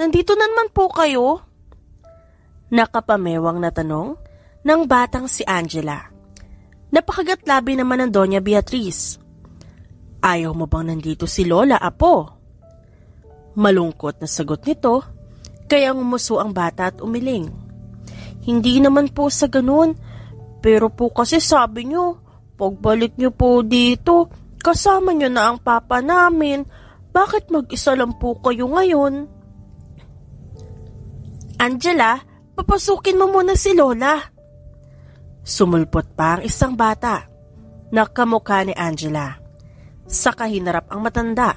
nandito na naman po kayo? Nakapamewang na tanong ng batang si Angela. Napakagatlabi naman ng Doña Beatriz. Ayaw mo bang nandito si Lola, apo? Malungkot na sagot nito, kaya ngumuso ang bata at umiling. Hindi naman po sa ganun, pero po kasi sabi niyo, pagbalik niyo po dito, kasama niyo na ang papa namin. Bakit mag-isa lang po kayo ngayon? Angela, papasukin mo muna si Lola. Sumulpot pa ang isang bata na kamukha ni Angela. Saka hinarap ang matanda.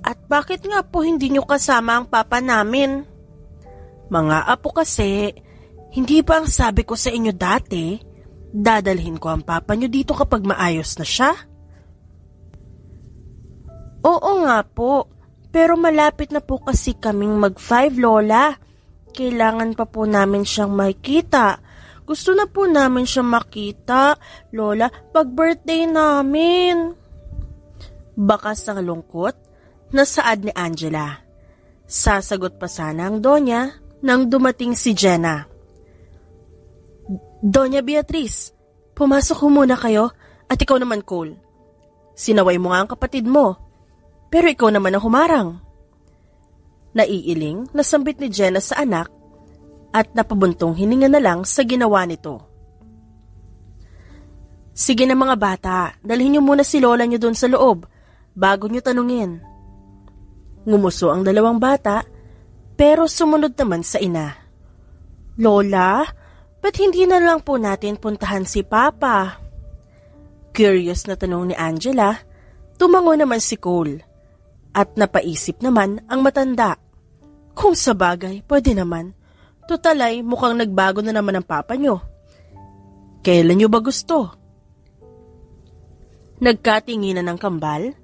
At bakit nga po hindi niyo kasama ang papa namin? Mga apo kasi, hindi ba ang sabi ko sa inyo dati, dadalhin ko ang papa niyo dito kapag maayos na siya? Oo nga po, pero malapit na po kasi kaming mag-5, Lola. Kailangan pa po namin siyang makita. Gusto na po namin siyang makita, Lola, pag-birthday namin. Bakas ang lungkot na saad ni Angela. Sasagot pa sana ang Donya nang dumating si Jenna. Doña Beatriz, pumasok ho muna kayo at ikaw naman, Cole. Sinaway mo nga ang kapatid mo. Pero ikaw naman ang humarang. Naiiling na sambit ni Jenna sa anak at napabuntong hininga na lang sa ginawa nito. Sige na mga bata, dalhin niyo muna si Lola niyo doon sa loob bago niyo tanungin. Ngumuso ang dalawang bata pero sumunod naman sa ina. Lola, ba't hindi na lang po natin puntahan si Papa? Curious na tanong ni Angela, tumango naman si Cole. At napaisip naman ang matanda. Kung sa bagay, pwede naman. Tutalay, mukhang nagbago na naman ang papa nyo. Kailan nyo ba gusto? Nagkatinginan ng kambal,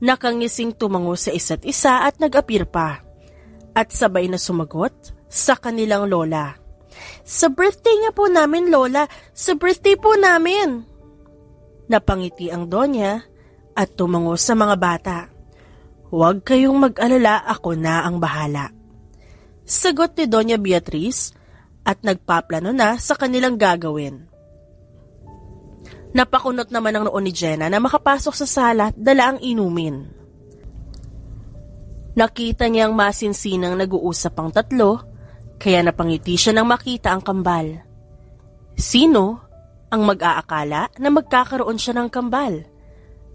nakangising tumango sa isa't isa at nag-apir pa. At sabay na sumagot sa kanilang lola. Sa birthday nga po namin, Lola. Sa birthday po namin. Napangiti ang Donya at tumango sa mga bata. Huwag kayong mag-alala, ako na ang bahala. Sagot ni Doña Beatriz at nagpaplano na sa kanilang gagawin. Napakunot naman ang noon ni Jenna na makapasok sa sala at dala ang inumin. Nakita niyang masinsinang nag-uusap ang tatlo, kaya napangiti siya nang makita ang kambal. Sino ang mag-aakala na magkakaroon siya ng kambal?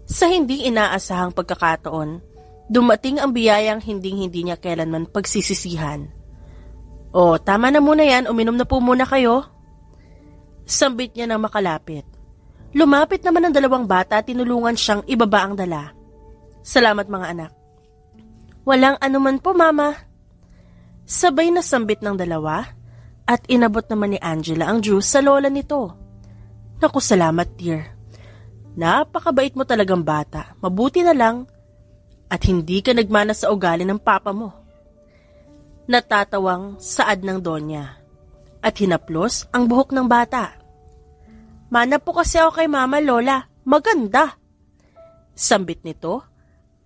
Sa hindi inaasahang pagkakataon, dumating ang biyayang hindi niya kailanman pagsisisihan. O, tama na muna yan, uminom na po muna kayo. Sambit niya nang makalapit. Lumapit naman ang dalawang bata at tinulungan siyang ibaba ang dala. Salamat mga anak. Walang anuman po, Mama. Sabay na sambit ng dalawa at inabot naman ni Angela ang juice sa lola nito. Naku, salamat dear. Napakabait mo talagang bata. Mabuti na lang at hindi ka nagmana sa ugali ng papa mo. Natatawang saad ng Donya at hinaplos ang buhok ng bata. Mana po kasi ako kay Mama, Lola. Maganda. Sambit nito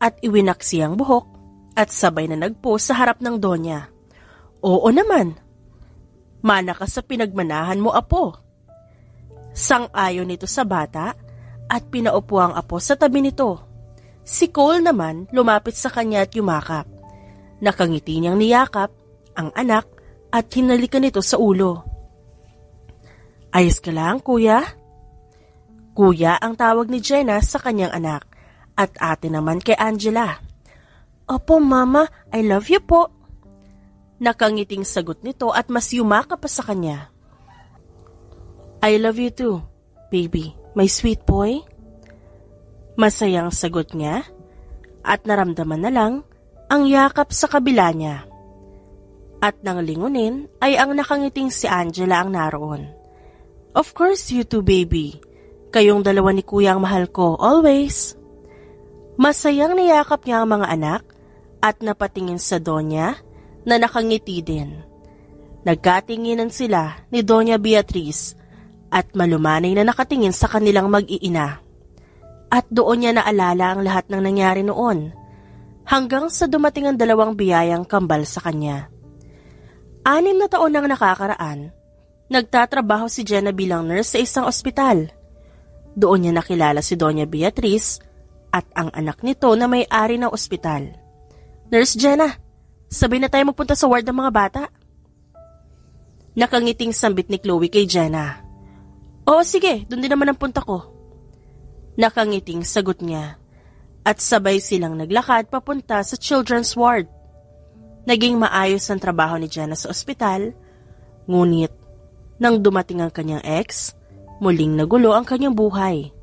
at iwinaksi ang buhok at sabay na nagpo sa harap ng Donya. Oo naman. Mana ka sa pinagmanahan mo, apo. Sang-ayon nito sa bata at pinaupo ang apo sa tabi nito. Si Cole naman lumapit sa kanya at yumakap. Nakangiti niyang niyakap ang anak at hinalikan nito sa ulo. Ayos ka lang, kuya? Kuya ang tawag ni Jenna sa kanyang anak at ate naman kay Angela. Opo, Mama, I love you po. Nakangiting sagot nito at mas yumakap pa sa kanya. I love you too, baby, my sweet boy. Masayang sagot niya at naramdaman na lang ang yakap sa kabila niya. At nang lingunin ay ang nakangiting si Angela ang naroon. Of course you too, baby. Kayong dalawa ni kuya ang mahal ko, always. Masayang niyakap niya ang mga anak at napatingin sa Donya na nakangiti din. Nagkatinginan sila ni Doña Beatriz at malumanay na nakatingin sa kanilang mag-iina. At doon niya naalala ang lahat ng nangyari noon. hanggang sa dumating ang dalawang biyayang kambal sa kanya. 6 na taon nang nakakaraan, nagtatrabaho si Jenna bilang nurse sa isang ospital. Doon niya nakilala si Doña Beatriz at ang anak nito na may-ari ng ospital. Nurse Jenna, sabay na tayo magpunta sa ward ng mga bata. Nakangiting sambit ni Chloe kay Jenna. Oo sige, doon din naman ang punta ko. Nakangiting sagot niya at sabay silang naglakad papunta sa children's ward. Naging maayos ang trabaho ni Jenna sa ospital, ngunit nang dumating ang kanyang ex, muling nagulo ang kanyang buhay.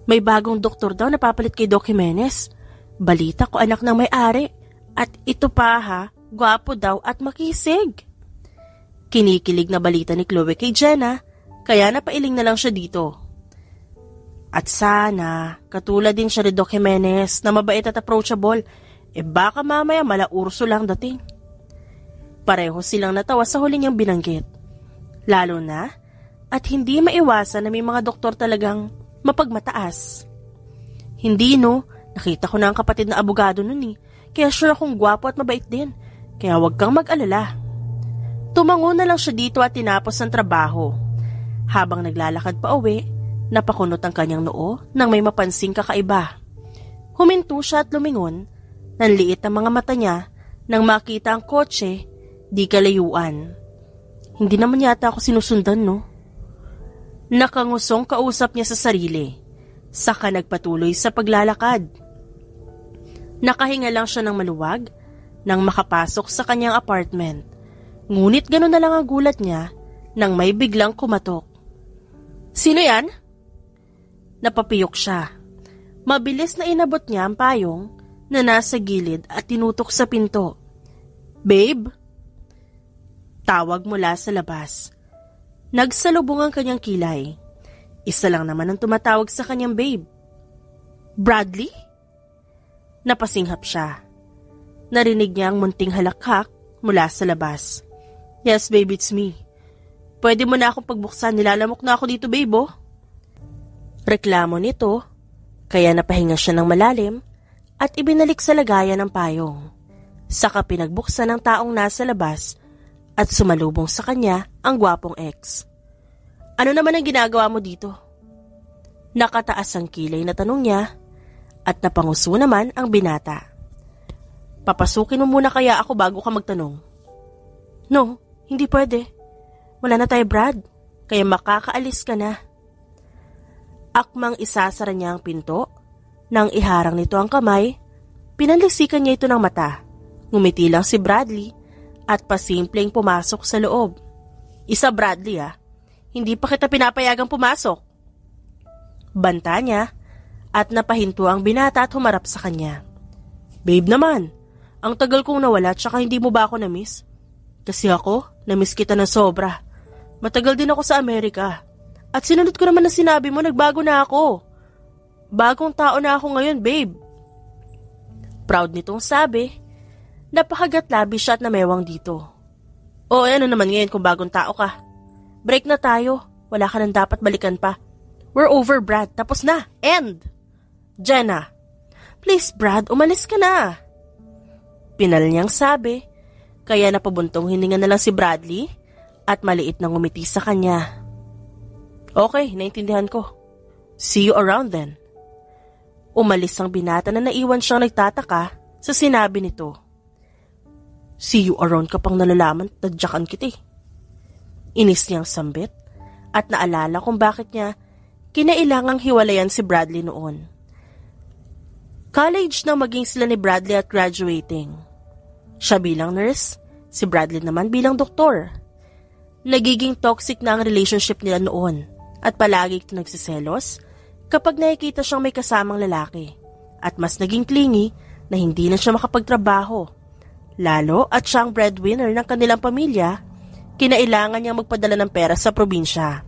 May bagong doktor daw na papalit kay Doc Jimenez. Balita ko anak ng may-ari. At ito pa ha, gwapo daw at makisig. Kinikilig na balita ni Chloe kay Jenna, kaya napailing na lang siya dito. At sana, katulad din siya ni Doc Jimenez na mabait at approachable, baka mamaya malaurso lang dating. Pareho silang natawa sa huli niyang binanggit. Lalo na, at hindi maiwasan na may mga doktor talagang mapagmataas. Hindi no, nakita ko na ang kapatid na abogado nun kaya sure akong gwapo at mabait din, kaya wag kang mag-alala. Tumango na lang siya dito at tinapos ang trabaho. Habang naglalakad pa uwi, napakunot ang kanyang noo nang may mapansing kakaiba. Huminto siya at lumingon, nanliit ang mga mata niya nang makita ang kotse, di kalayuan. Hindi naman yata ako sinusundan, no? Nakangusong kausap niya sa sarili, saka nagpatuloy sa paglalakad. Nakahinga lang siya ng maluwag nang makapasok sa kanyang apartment. Ngunit gano'n na lang ang gulat niya nang may biglang kumatok. Sino yan? Napapiyok siya. Mabilis na inabot niya ang payong na nasa gilid at tinutok sa pinto. Babe? Tawag mula sa labas. Nagsalubong ang kanyang kilay. Isa lang naman ang tumatawag sa kanyang babe. Bradley? Napasinghap siya. Narinig niya ang munting halakhak mula sa labas. Yes, babe, it's me. Pwede mo na akong pagbuksan, nilalamok na ako dito, babe, oh. Reklamo nito, kaya napahinga siya ng malalim at ibinalik sa lagayan ng payong. Saka pinagbuksan ng taong nasa labas at sumalubong sa kanya ang gwapong ex. Ano naman ang ginagawa mo dito? Nakataas ang kilay na tanong niya at napanguso naman ang binata. Papasukin mo muna kaya ako bago ka magtanong. No, hindi pwede. Wala na tayo, Brad, kaya makakaalis ka na. Akmang isasara niya ang pinto. Nang iharang nito ang kamay, pinalisikan niya ito ng mata. Ngumiti lang si Bradley at pasimpleng pumasok sa loob. Isa Bradley hindi pa kita pinapayagang pumasok. Banta niya at napahinto ang binata at humarap sa kanya. Babe naman, ang tagal kong nawala tsaka hindi mo ba ako na-miss? Kasi ako, na-miss kita ng sobra. Matagal din ako sa Amerika. At sinunod ko naman na sinabi mo, nagbago na ako. Bagong tao na ako ngayon, babe. Proud nitong sabi, napakagat-labi siya at namewang dito. O ano naman ngayon kung bagong tao ka? Break na tayo, wala ka nang dapat balikan pa. We're over, Brad, tapos na, end. Jenna, please Brad, umalis ka na. Pinal niyang sabi, kaya napabuntong hininga na lang si Bradley at maliit na ngumiti sa kanya. Okay, naintindihan ko. See you around then. Umalis ang binata na naiwan siyang nagtataka sa sinabi nito. See you around ka pang nalalaman, tadyakan kita. Inis niyang sambit at naalala kung bakit niya kinailangang hiwalayan si Bradley noon. College na maging sila ni Bradley at graduating. Siya bilang nurse, si Bradley naman bilang doktor. Nagiging toxic na ang relationship nila noon at palagi ito nagsiselos kapag nakikita siyang may kasamang lalaki at mas naging clingy na hindi na siya makapagtrabaho. Lalo at siyang breadwinner ng kanilang pamilya, kinailangan niyang magpadala ng pera sa probinsya.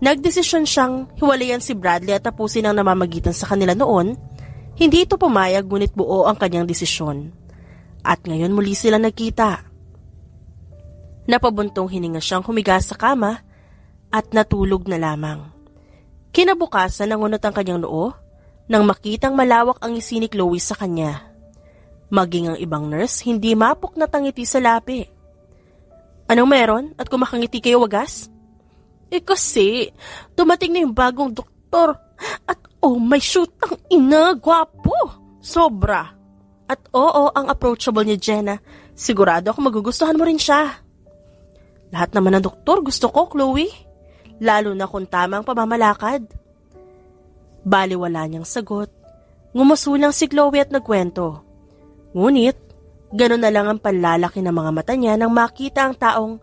Nagdesisyon siyang hiwalayan si Bradley at tapusin ang namamagitan sa kanila noon. Hindi ito pumayag ngunit buo ang kanyang desisyon. At ngayon muli sila nagkita. Napabuntong hininga siyang humiga sa kama at natulog na lamang. Kinabukasan nangunot ang kanyang noo nang makitang malawak ang ngisi ni Chloe sa kanya. Maging ang ibang nurse, hindi mapok na tangiti sa labi. Anong meron at kumakangiti kayo wagas? Kasi, dumating na yung bagong doktor at oh my shoot, ang ina, gwapo! Sobra! At oo, ang approachable ni Jenna. Sigurado ako magugustuhan mo rin siya. Lahat naman ng doktor gusto ko, Chloe. Lalo na kung tamang pamamalakad. Baliwala niyang sagot. Ngumusulang si Chloe at nagkwento. Ngunit, gano'n na lang ang panlalaki ng mga mata niya nang makita ang taong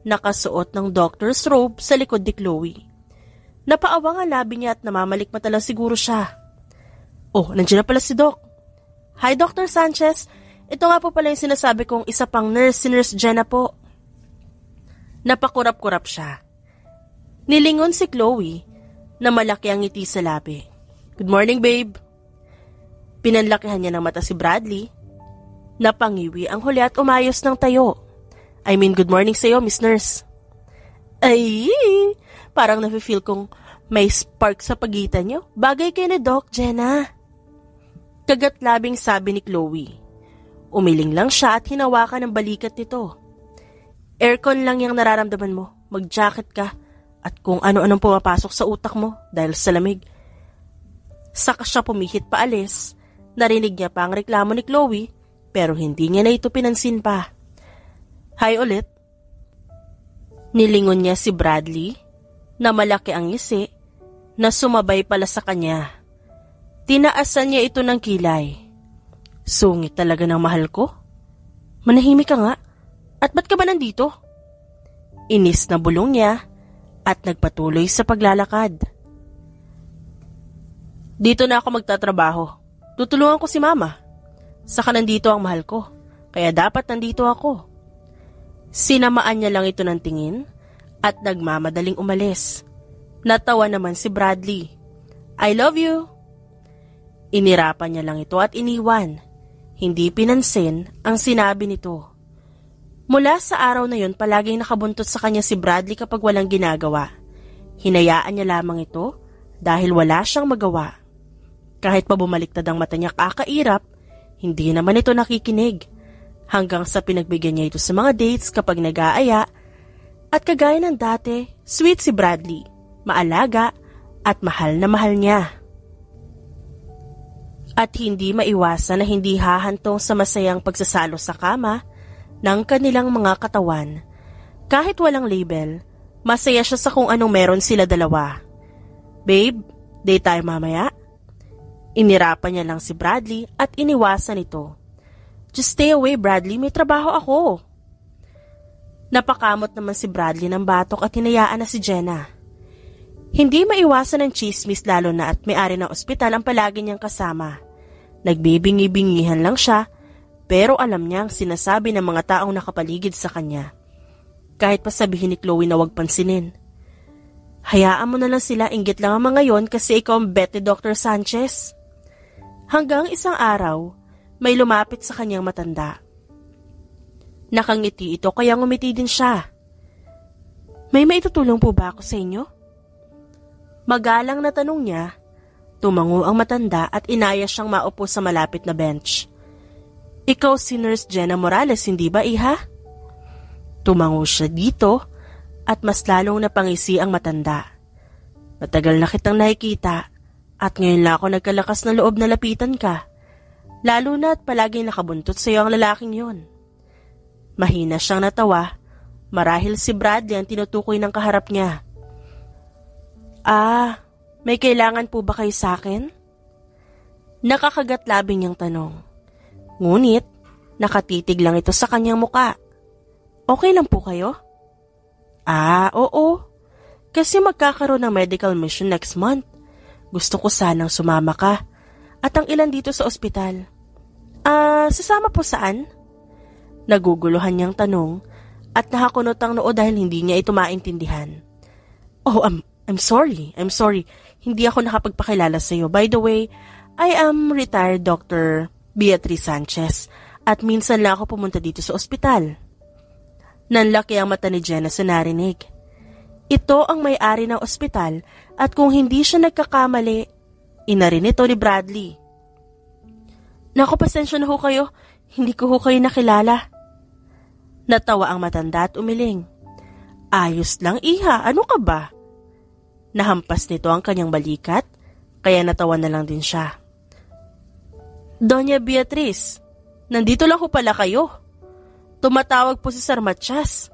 nakasuot ng doctor's robe sa likod ni Chloe. Napaawang ang labi niya at namamalikmata lang siguro siya. Oh, nandiyan na pala si Doc. Hi, Dr. Sanchez. Ito nga po pala yung sinasabi kong isa pang nurse, si Nurse Jenna po. Napakurap-kurap siya. Nilingon si Chloe na malaki ang ngiti sa labi. Good morning, babe. Pinanlakihan niya ng mata si Bradley. Napangiwi ang huli at umayos ng tayo. I mean, good morning sa'yo, Miss Nurse. Ay, parang nafe-feel kong may spark sa pagitan niyo. Bagay kayo ni Doc, Jenna. Kagat-labing sabi ni Chloe. Umiling lang siya at hinawakan ng balikat nito. Aircon lang yung nararamdaman mo. Mag-jacket ka at kung ano-anong pumapasok sa utak mo dahil sa lamig. Saka siya pumihit paalis. Narinig niya pa ang reklamo ni Chloe pero hindi niya na ito pinansin pa. Hi ulit. Nilingon niya si Bradley na malaki ang ngisi na sumabay pala sa kanya. Tinaasan niya ito ng kilay. Sungit talaga ng mahal ko. Manahimik ka nga. At ba't ka ba nandito? Inis na bulong niya at nagpatuloy sa paglalakad. Dito na ako magtatrabaho. Tutulungan ko si Mama. Saka nandito ang mahal ko. Kaya dapat nandito ako. Sinamaan niya lang ito ng tingin at nagmamadaling umalis. Natawa naman si Bradley. I love you. Inirapan niya lang ito at iniwan. Hindi pinansin ang sinabi nito. Mula sa araw na yun, palaging nakabuntot sa kanya si Bradley kapag walang ginagawa. Hinayaan niya lamang ito dahil wala siyang magawa. Kahit pa bumaliktad ang mata niya kakairap, hindi naman ito nakikinig. Hanggang sa pinagbigyan niya ito sa mga dates kapag nag-aaya. At kagaya ng dati, sweet si Bradley, maalaga at mahal na mahal niya. At hindi maiwasan na hindi hahantong sa masayang pagsasalo sa kama ng kanilang mga katawan. Kahit walang label, masaya siya sa kung anong meron sila dalawa. Babe, date tayo mamaya? Inirapan niya lang si Bradley at iniwasan ito. Just stay away, Bradley, may trabaho ako. Napakamot naman si Bradley ng batok at hinayaan na si Jenna. Hindi maiwasan ng chismis lalo na at may-ari ng ospital ang palagi niyang kasama. Nagbibingi-bingihan lang siya pero alam niyang sinasabi ng mga taong nakapaligid sa kanya. Kahit pa sabihin ni Chloe na huwag pansinin. Hayaan mo na lang sila, inggit lang ang mga yon kasi ikaw ang bet ni Dr. Sanchez. Hanggang isang araw, may lumapit sa kanyang matanda. Nakangiti ito kaya ngumiti din siya. May maitutulong po ba ako sa inyo? Magalang na tanong niya. Tumango ang matanda at inaya siyang maupo sa malapit na bench. Ikaw si Nurse Jenna Morales, hindi ba, iha? Tumango siya dito at mas lalong napangisi ang matanda. Matagal na kitang nakikita at ngayon lang ako nagkalakas na loob na lapitan ka. Lalo na at palaging nakabuntot sa iyo ang lalaking yon. Mahina siyang natawa, marahil si Bradley ang tinutukoy ng kaharap niya. May kailangan po ba kayo sa akin? Nakakagat-labing niyang tanong. Ngunit, nakatitig lang ito sa kanyang muka. Okay lang po kayo? Oo. Kasi magkakaroon ng medical mission next month. Gusto ko sanang sumama ka. At ang ilan dito sa ospital. Sasama po saan? Naguguluhan niyang tanong at nakakunot ang noo dahil hindi niya ito maintindihan. I'm sorry. Hindi ako nakapagpakilala sa iyo. By the way, I am retired Dr. Beatrice Sanchez at minsan lang ako pumunta dito sa ospital. Nanlaki ang mata ni Jenna sa narinig. Ito ang may-ari ng ospital at kung hindi siya nagkakamali, Ina rin ito ni Bradley. Naku, pasensya na ho kayo. Hindi ko ho kayo nakilala. Natawa ang matanda at umiling. Ayos lang, iha. Ano ka ba? Nahampas nito ang kanyang balikat, kaya natawa na lang din siya. Doña Beatriz, nandito lang ho pala kayo. Tumatawag po si Sir Matias.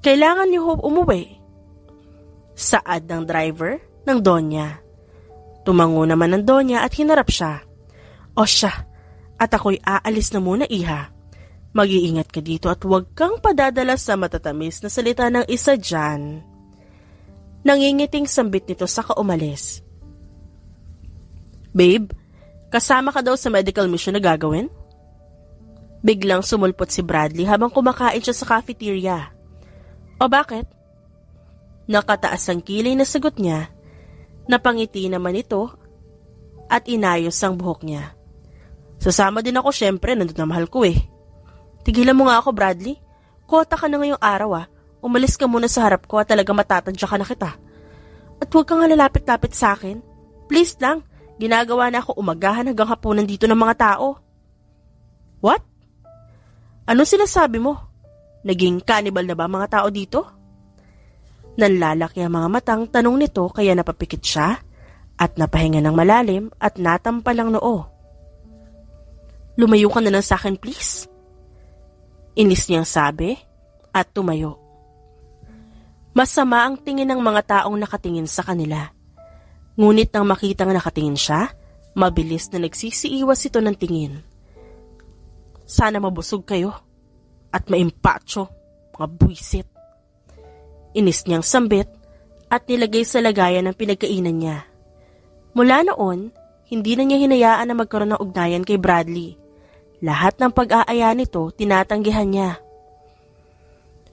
Kailangan niyo ho umuwi. Saad ng driver ng Donya. Tumango naman ng Donya at hinarap siya. O siya, at ako'y aalis na muna, iha. Mag-iingat ka dito at huwag kang padadala sa matatamis na salita ng isa dyan. Nangingiting sambit nito saka umalis. Babe, kasama ka daw sa medical mission na gagawin? Biglang sumulpot si Bradley habang kumakain siya sa cafeteria. O bakit? Nakataas ang kilay na sagot niya. Napangiti naman ito at inayos ang buhok niya. Sasama din ako, syempre, nandun na mahal ko eh. Tigilan mo nga ako, Bradley. Kota ka na ngayong araw Umalis ka muna sa harap ko at talaga matatadya ka na kita. At huwag kang lalapit-lapit sa akin. Please lang, ginagawa na ako umagahan hanggang hapunan dito ng mga tao. What? Ano sinasabi mo? Naging cannibal na ba mga tao dito? Nanlalaki ang mga matang tanong nito kaya napapikit siya at napahinga ng malalim at natampalang noo. Lumayo ka na lang sa akin, please. Inis niyang sabi at tumayo. Masama ang tingin ng mga taong nakatingin sa kanila. Ngunit nang makitang nakatingin siya, mabilis na nagsisiiwas ito ng tingin. Sana mabusog kayo at maimpatso, mga buwisit. Inis niyang sambit at nilagay sa lagayan ng pinagkainan niya. Mula noon, hindi na niya hinayaan na magkaroon ng ugnayan kay Bradley. Lahat ng pag-aaya nito, tinatanggihan niya.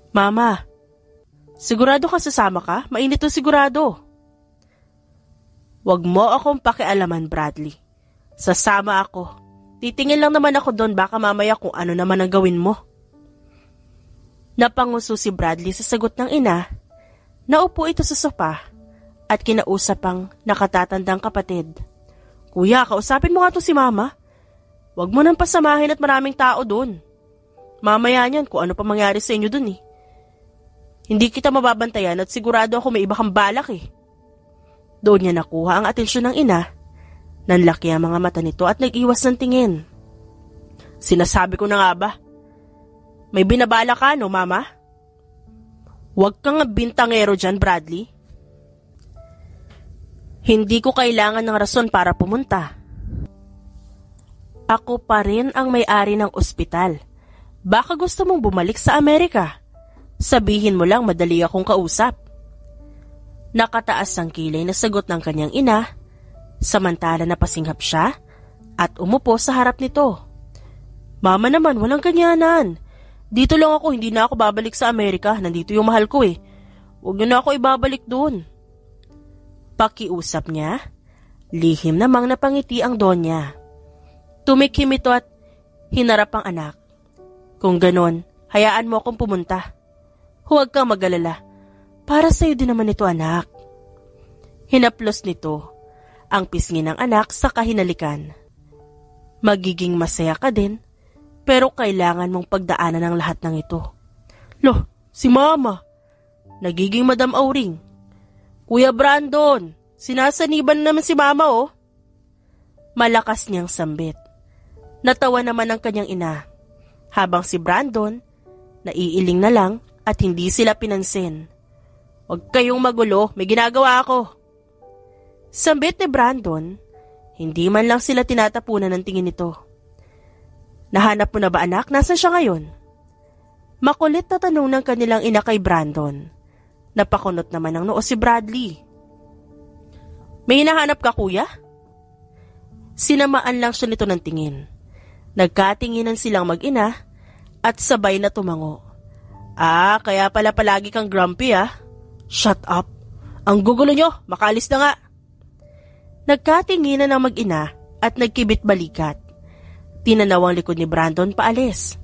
Mama, sigurado ka sasama ka? Mainit to sigurado. Wag mo akong pakialaman, Bradley. Sasama ako. Titingin lang naman ako doon, baka mamaya kung ano naman ang gawin mo. Napanguso si Bradley sa sagot ng ina. Naupo ito sa sopa at kinausap ang nakatatandang kapatid. Kuya, kausapin mo nga to si Mama. Huwag mo nang pasamahin at maraming tao doon. Mamaya niyan kung ano pa mangyari sa inyo doon eh. Hindi kita mababantayan at sigurado ako may iba kang balak eh. Doon niya nakuha ang atensyon ng ina. Nanlaki ang mga mata nito at nag-iwas ng tingin. Sinasabi ko na nga ba? May binabala ka, no, Mama? Huwag kang bintangero dyan, Bradley. Hindi ko kailangan ng rason para pumunta. Ako pa rin ang may-ari ng ospital. Baka gusto mong bumalik sa Amerika. Sabihin mo lang madali akong kausap. Nakataas ang kilay na sagot ng kanyang ina, samantala na pasinghap siya at umupo sa harap nito. Mama naman, walang ganyanan. Dito lang ako, hindi na ako babalik sa Amerika. Nandito yung mahal ko eh. Huwag niyo na ako ibabalik doon. Pakiusap niya, lihim namang napangiti ang Donya. Tumikim ito at hinarap ang anak. Kung ganon, hayaan mo akong pumunta. Huwag kang mag-alala. Para sa'yo din naman ito, anak. Hinaplos nito ang pisngi ng anak sa kahinalikan. Magiging masaya ka din, pero kailangan mong pagdaanan ang lahat ng ito. Loh, si Mama. Nagiging Madam Auring. Kuya Brandon, sinasaniban naman si Mama oh. Malakas niyang sambit. Natawa naman ang kanyang ina, habang si Brandon, naiiling na lang at hindi sila pinansin. Huwag kayong magulo, may ginagawa ako. Sambit ni Brandon, hindi man lang sila tinatapunan ng tingin nito. Nahanap mo na ba anak? Nasaan siya ngayon? Makulit na tanong ng kanilang ina kay Brandon. Napakunot naman ang noo si Bradley. May hinahanap ka, kuya? Sinamaan lang siya nito ng tingin. Nagkatinginan silang mag-ina at sabay na tumango. Ah, kaya pala palagi kang grumpy ah. Shut up. Ang gugulo nyo, makalis na nga. Nagkatinginan ang mag-ina at nagkibit balikat. Tinanaw ang likod ni Brandon paalis.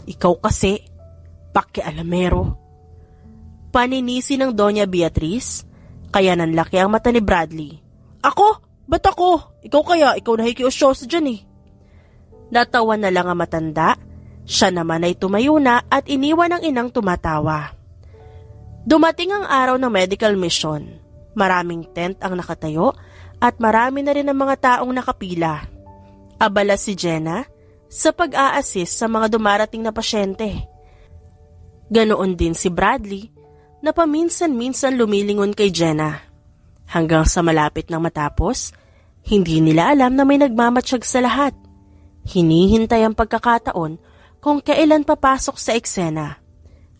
Ikaw kasi, pakialamero. Paninisi ng Doña Beatriz, kaya nanlaki ang mata ni Bradley. Ako? Ba't ako? Ikaw kaya, ikaw nahikiusyoso dyan eh. Natawa na lang ang matanda. Siya naman ay tumayo na at iniwan ang inang tumatawa. Dumating ang araw ng medical mission. Maraming tent ang nakatayo at marami na rin ang mga taong nakapila. Abala si Jenna sa pag-a-assist sa mga dumarating na pasyente. Ganoon din si Bradley na paminsan-minsan lumilingon kay Jenna. Hanggang sa malapit ng matapos, hindi nila alam na may nagmamatsyag sa lahat. Hinihintay ang pagkakataon kung kailan papasok sa eksena.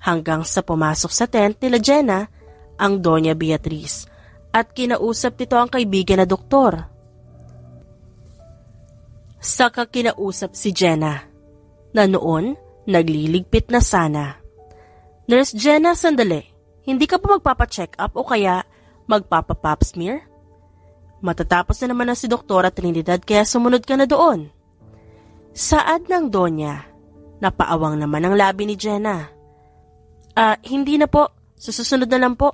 Hanggang sa pumasok sa tent nila Jenna ang Doña Beatriz at kinausap nito ang kaibigan na doktor. Saka kinausap si Jenna na noon nagliligpit na sana. Nurse Jenna, sandali. Hindi ka pa magpapacheck up o kaya magpapapap smear? Matatapos na naman na si Doktora Trinidad kaya sumunod ka na doon. Saad ng Donya. Napaawang naman ang labi ni Jenna. Hindi na po. Susunod na lang po.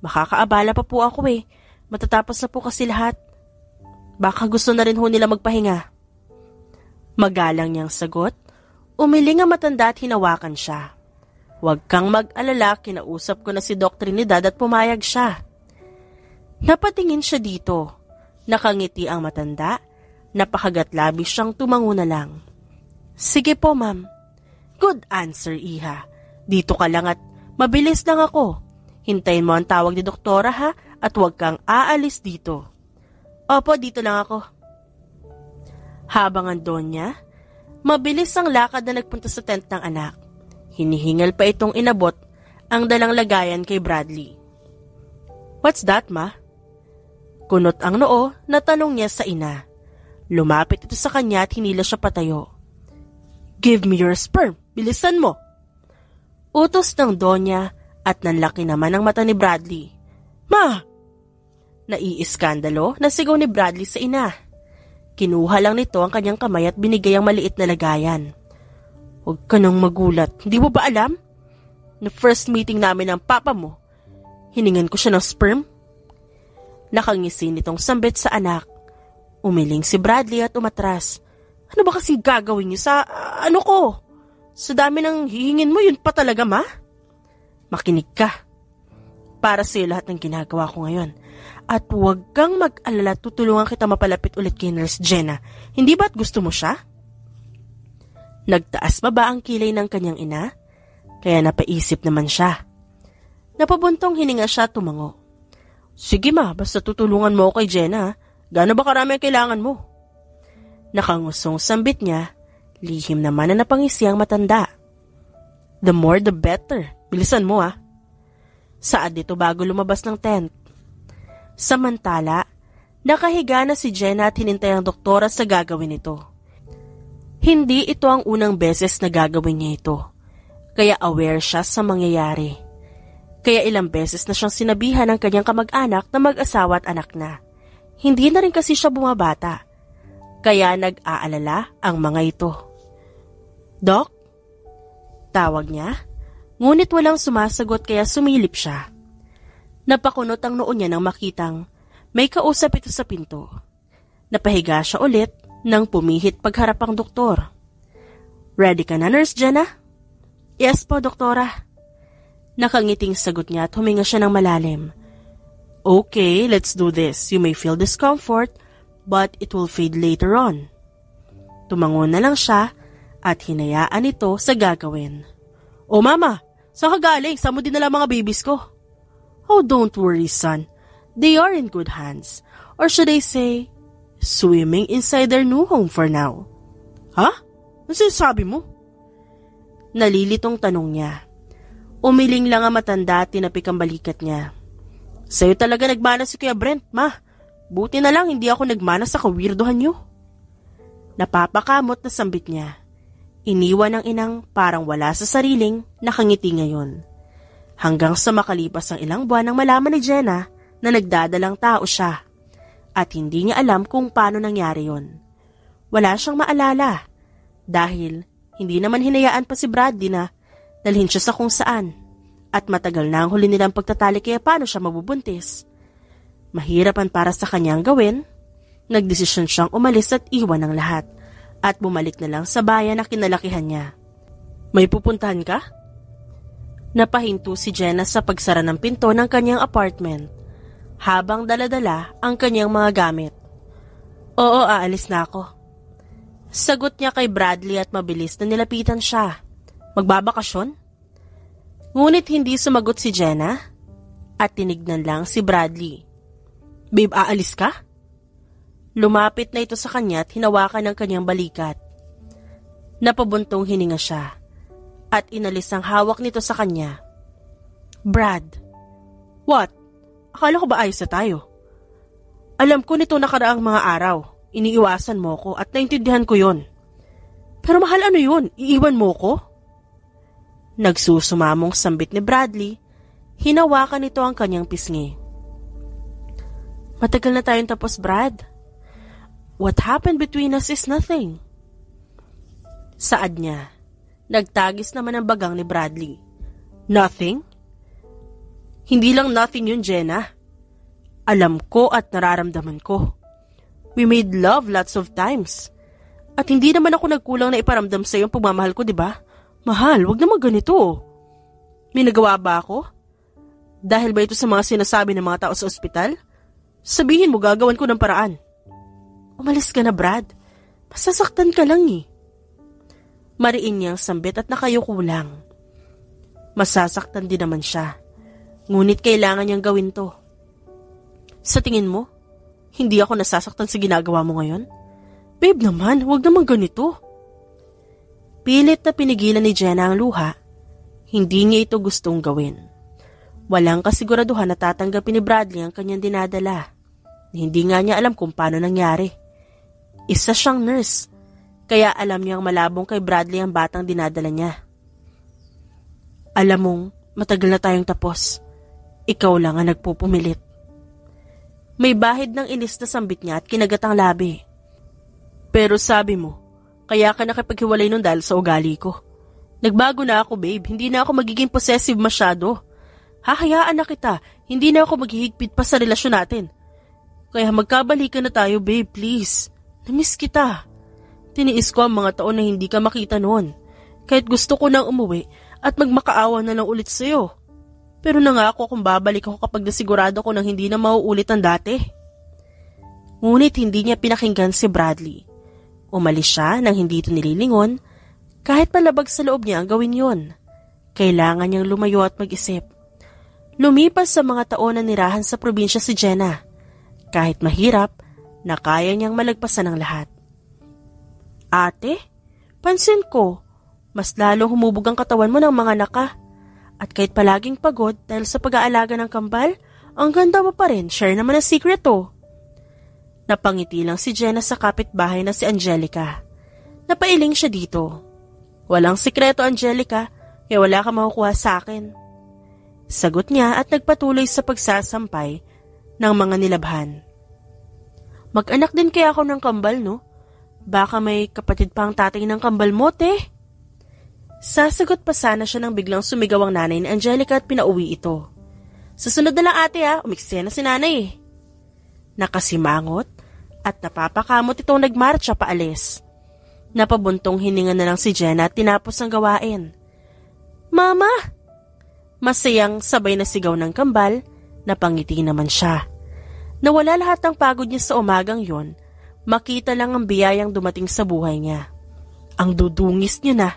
Makakaabala pa po ako eh. Matatapos na po kasi lahat. Baka gusto na rin ho nila magpahinga. Magalang niyang sagot. Umiling ang matanda at hinawakan siya. Huwag kang mag-alala, kinausap ko na si Dr. Trinidad at pumayag siya. Napatingin siya dito. Nakangiti ang matanda. Napakagatlabi siyang tumango na lang. Sige po, ma'am. Good answer, iha. Dito ka lang at mabilis lang ako. Hintayin mo ang tawag ni doktora ha at huwag kang aalis dito. Opo, dito lang ako. Habang ang Donya, mabilis ang lakad na nagpunta sa tent ng anak. Hinihingal pa itong inabot ang dalang lagayan kay Bradley. What's that, ma? Kunot ang noo na tanong niya sa ina. Lumapit ito sa kanya at hinila siya patayo. Give me your sperm, bilisan mo. Utos ng Donya at nanlaki naman ang mata ni Bradley. Ma! Naiiskandalo na sigaw ni Bradley sa ina. Kinuha lang nito ang kanyang kamay at binigay ang maliit na lagayan. Huwag ka nang magulat. Hindi mo ba alam? Na first meeting namin ng papa mo, hiningan ko siya ng sperm? Nakangisi nitong sambit sa anak. Umiling si Bradley at umatras. Ano ba kasing gagawin niyo sa ano ko? Sa dami ng hihingin mo, yun pa talaga, ma? Makinig ka. Para sa'yo lahat ng ginagawa ko ngayon. At huwag kang mag-alala, tutulungan kita mapalapit ulit kay Nurse Jenna. Hindi ba't gusto mo siya? Nagtaas ba ang kilay ng kanyang ina? Kaya napaisip naman siya. Napabuntong hininga siya tumango. Sige ma, basta tutulungan mo ako kay Jenna. Gaano ba karami ang kailangan mo? Nakangusong sambit niya, lihim naman na napangisi ang matanda. The more the better. Bilisan mo ah. Saad dito bago lumabas ng tent. Samantala, nakahiga na si Jenna at hinintay ang doktora sa gagawin nito. Hindi ito ang unang beses na gagawin niya ito. Kaya aware siya sa mangyayari. Kaya ilang beses na siyang sinabihan ng kanyang kamag-anak na mag-asawa at anak na. Hindi na rin kasi siya bumabata. Kaya nag-aalala ang mga ito. Doc? Tawag niya. Ngunit walang sumasagot kaya sumilip siya. Napakunot ang noo niya nang makitang may kausap ito sa pinto. Napahiga siya ulit nang pumihit pagharap ang doktor. Ready ka na, Nurse Jenna? Yes po, doktora. Nakangiting sagot niya at huminga siya ng malalim. Okay, let's do this. You may feel discomfort, but it will fade later on. Tumango na lang siya at hinayaan ito sa gagawin. O mama, saan ka galing? Saan mo dinala mga babies ko? Oh, don't worry, son. They are in good hands. Or should I say, swimming inside their new home for now. Ha? Ano sinasabi mo? Nalilitong tanong niya. Umiling lang ang matanda at tinapik ang balikat niya. Sa'yo talaga nagmana si Kuya Brent, ma. Buti na lang hindi ako nagmana sa kawirdohan niyo. Napapakamot na sambit niya. Iniwan ng inang parang wala sa sariling nakangiti ngayon. Hanggang sa makalipas ang ilang buwan nang malaman ni Jenna na nagdadalang tao siya. At hindi niya alam kung paano nangyari yon. Wala siyang maalala. Dahil hindi naman hinayaan pa si Bradley na dalhin siya sa kung saan. At matagal na ang huli nilang pagtatali kaya paano siya mabubuntis. Mahirapan para sa kanyang gawin. Nagdesisyon siyang umalis at iwan ang lahat at bumalik na lang sa bayan na kinalakihan niya. May pupuntahan ka? Napahinto si Jenna sa pagsara ng pinto ng kanyang apartment habang daladala ang kanyang mga gamit. Oo, aalis na ako. Sagot niya kay Bradley at mabilis na nilapitan siya. Magbabakasyon? Ngunit hindi sumagot si Jenna at tinignan lang si Bradley. Babe, aalis ka? Lumapit na ito sa kanya at hinawakan ng kanyang balikat. Napabuntong hininga siya at inalis ang hawak nito sa kanya. Brad. What? Akala ko ba ayos na tayo? Alam ko nito nakaraang mga araw. Iniiwasan mo ko at naintindihan ko yon. Pero mahal, ano yun? Iiwan mo ko? Nagsusumamong sambit ni Bradley. Hinawakan nito ang kanyang pisngi. Matagal na tayong tapos, Brad. What happened between us is nothing. Saad niya. Nagtagis naman ang bagang ni Bradley. Nothing? Hindi lang nothing yun, Jenna. Alam ko at nararamdaman ko. We made love lots of times. At hindi naman ako nagkulang na iparamdam sa iyo ang pagmamahal ko, di ba? Mahal, wag naman ganito. May nagawa ba ako? Dahil ba ito sa mga sinasabi ng mga tao sa ospital? Sabihin mo, gagawan ko ng paraan. Umalis ka na, Brad. Masasaktan ka lang eh. Mariin niyang sambit at nakayuko lang. Masasaktan din naman siya. Ngunit kailangan niyang gawin to. Sa tingin mo, hindi ako nasasaktan sa ginagawa mo ngayon? Babe naman, huwag naman ganito. Pilit na pinigilan ni Jenna ang luha. Hindi niya ito gustong gawin. Walang kasiguraduhan na tatanggapin ni Bradley ang kanyang dinadala. Hindi nga niya alam kung paano nangyari. Isa siyang nurse, kaya alam niyang malabong kay Bradley ang batang dinadala niya. Alam mong matagal na tayong tapos. Ikaw lang ang nagpupumilit. May bahid ng inis na sambit niya at kinagat ang labi. Pero sabi mo, kaya ka nakipaghiwalay nun dahil sa ugali ko. Nagbago na ako, babe. Hindi na ako magiging possessive masyado. Hahayaan na kita. Hindi na ako maghihigpit pa sa relasyon natin. Kaya magkabalikan na tayo, babe, please. Namiss kita. Tiniis ko ang mga taon na hindi ka makita noon. Kahit gusto ko nang umuwi at magmakaawa na lang ulit sa'yo. Pero nangako akong babalik ako kapag nasigurado ko nang hindi na mauulit ang dati. Ngunit hindi niya pinakinggan si Bradley. Umalis siya nang hindi ito nililingon. Kahit palabag sa loob niya ang gawin yon. Kailangan niyang lumayo at mag-isip. Lumipas sa mga taon na nirahan sa probinsya si Jenna. Kahit mahirap, na kaya niyang malagpasan ang lahat. Ate, pansin ko, mas lalong humubog ang katawan mo ng mga naka. At kahit palaging pagod dahil sa pag-aalaga ng kambal, ang ganda mo pa rin. Share naman ang secret to. Napangiti lang si Jenna sa kapitbahay na si Angelica. Napailing siya dito. Walang sikreto, Angelica, kaya wala ka makukuha sa akin. Sagot niya at nagpatuloy sa pagsasampay ng mga nilabhan. Mag-anak din kaya ako ng kambal, no? Baka may kapatid pa ang tatay ng kambal mo, te? Sasagot pa sana siya nang biglang sumigaw ang nanay ni Angelica at pinauwi ito. Susunod na lang, ate, ha? Umiksena si nanay. Nakasimangot at napapakamot itong nagmarcha paalis. Napabuntong hininga na lang si Jenna at tinapos ang gawain. Mama! Masayang sabay na sigaw ng kambal, napangiti naman siya. Nawala lahat ng pagod niya sa umagang yon, makita lang ang biyayang dumating sa buhay niya. Ang dudungis niya na.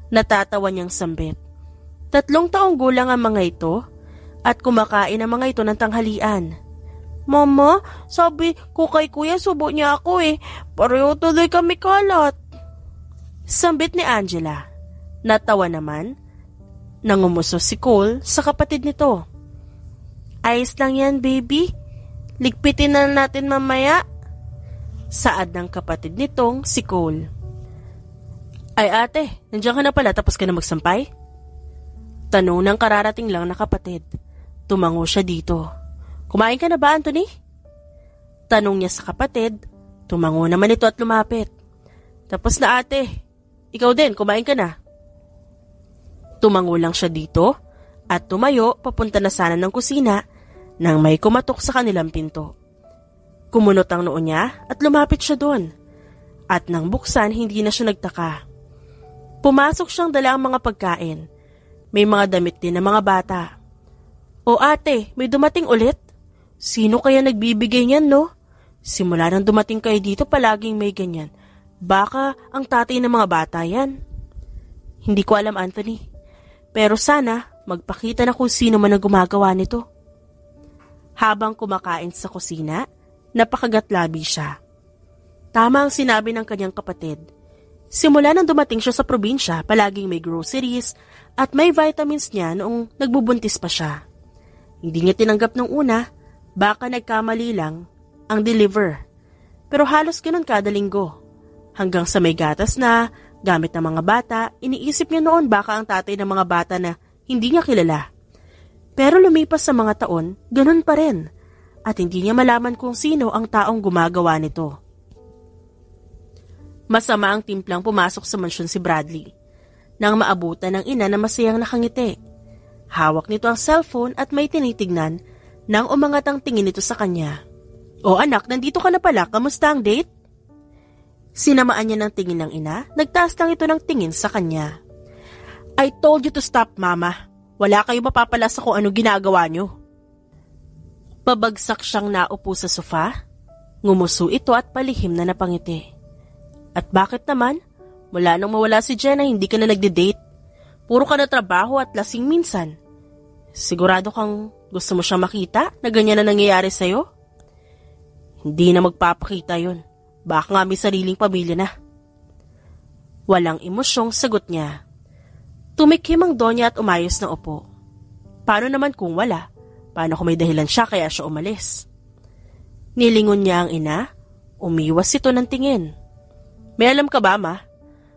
Natatawa niyang sambit. 3 taong gulang ang mga ito at kumakain ang mga ito ng tanghalian. Mama, sabi ko kay kuya subo niya ako eh. Pareho tuloy kami kalat. Sambit ni Angela. Natawa naman. Nangumuso si Cole sa kapatid nito. Ayos lang yan, baby. Ligpitin na natin mamaya. Saad ng kapatid nitong si Cole. Ay ate, nandiyan ka na pala tapos ka na magsampay? Tanong ng kararating lang na kapatid. Tumango siya dito. Kumain ka na ba, Anthony? Tanong niya sa kapatid. Tumango naman ito at lumapit. Tapos na ate. Ikaw din, kumain ka na. Tumango lang siya dito at tumayo papunta na sana ng kusina nang may kumatok sa kanilang pinto. Kumunot ang noo niya at lumapit siya doon. At nang buksan, hindi na siya nagtaka. Pumasok siyang dala ang mga pagkain. May mga damit din ng mga bata. O ate, may dumating ulit? Sino kaya nagbibigay niyan, no? Simula nang dumating kayo dito, palaging may ganyan. Baka ang tatay ng mga bata yan. Hindi ko alam, Anthony. Pero sana magpakita na kung sino man ang gumagawa nito. Habang kumakain sa kusina, napakagatlabi siya. Tama ang sinabi ng kanyang kapatid. Simula nang dumating siya sa probinsya, palaging may groceries at may vitamins niya noong nagbubuntis pa siya. Hindi niya tinanggap nung una, baka nagkamali lang ang deliver. Pero halos ganun kada linggo. Hanggang sa may gatas na, gamit ng mga bata, iniisip niya noon baka ang tatay ng mga bata na hindi niya kilala. Pero lumipas sa mga taon, ganun pa rin. At hindi niya malaman kung sino ang taong gumagawa nito. Masama ang timplang pumasok sa mansyon si Bradley. Nang maabutan ng ina na masayang nakangiti. Hawak nito ang cellphone at may tinitignan nang umangat ang tingin nito sa kanya. O anak, nandito ka na pala, kamusta ang date? Sinamaan niya ng tingin ng ina, nagtaas lang ito ng tingin sa kanya. I told you to stop, mama. Wala kayo mapapala sa kung ano ginagawa niyo. Pabagsak siyang naupo sa sofa. Ngumuso ito at palihim na napangiti. At bakit naman? Mula nang mawala si Jenna, hindi ka na nagde-date. Puro ka na trabaho at lasing minsan. Sigurado kang gusto mo siyang makita na ganyan na nangyayari sa'yo? Hindi na magpapakita yun. Baka nga may sariling pamilya na. Walang emosyong sagot niya. Tumikim ang Donya at umayos na upo. Paano naman kung wala? Paano kung may dahilan siya kaya siya umalis? Nilingon niya ang ina. Umiwas ito ng tingin. May alam ka ba, ma?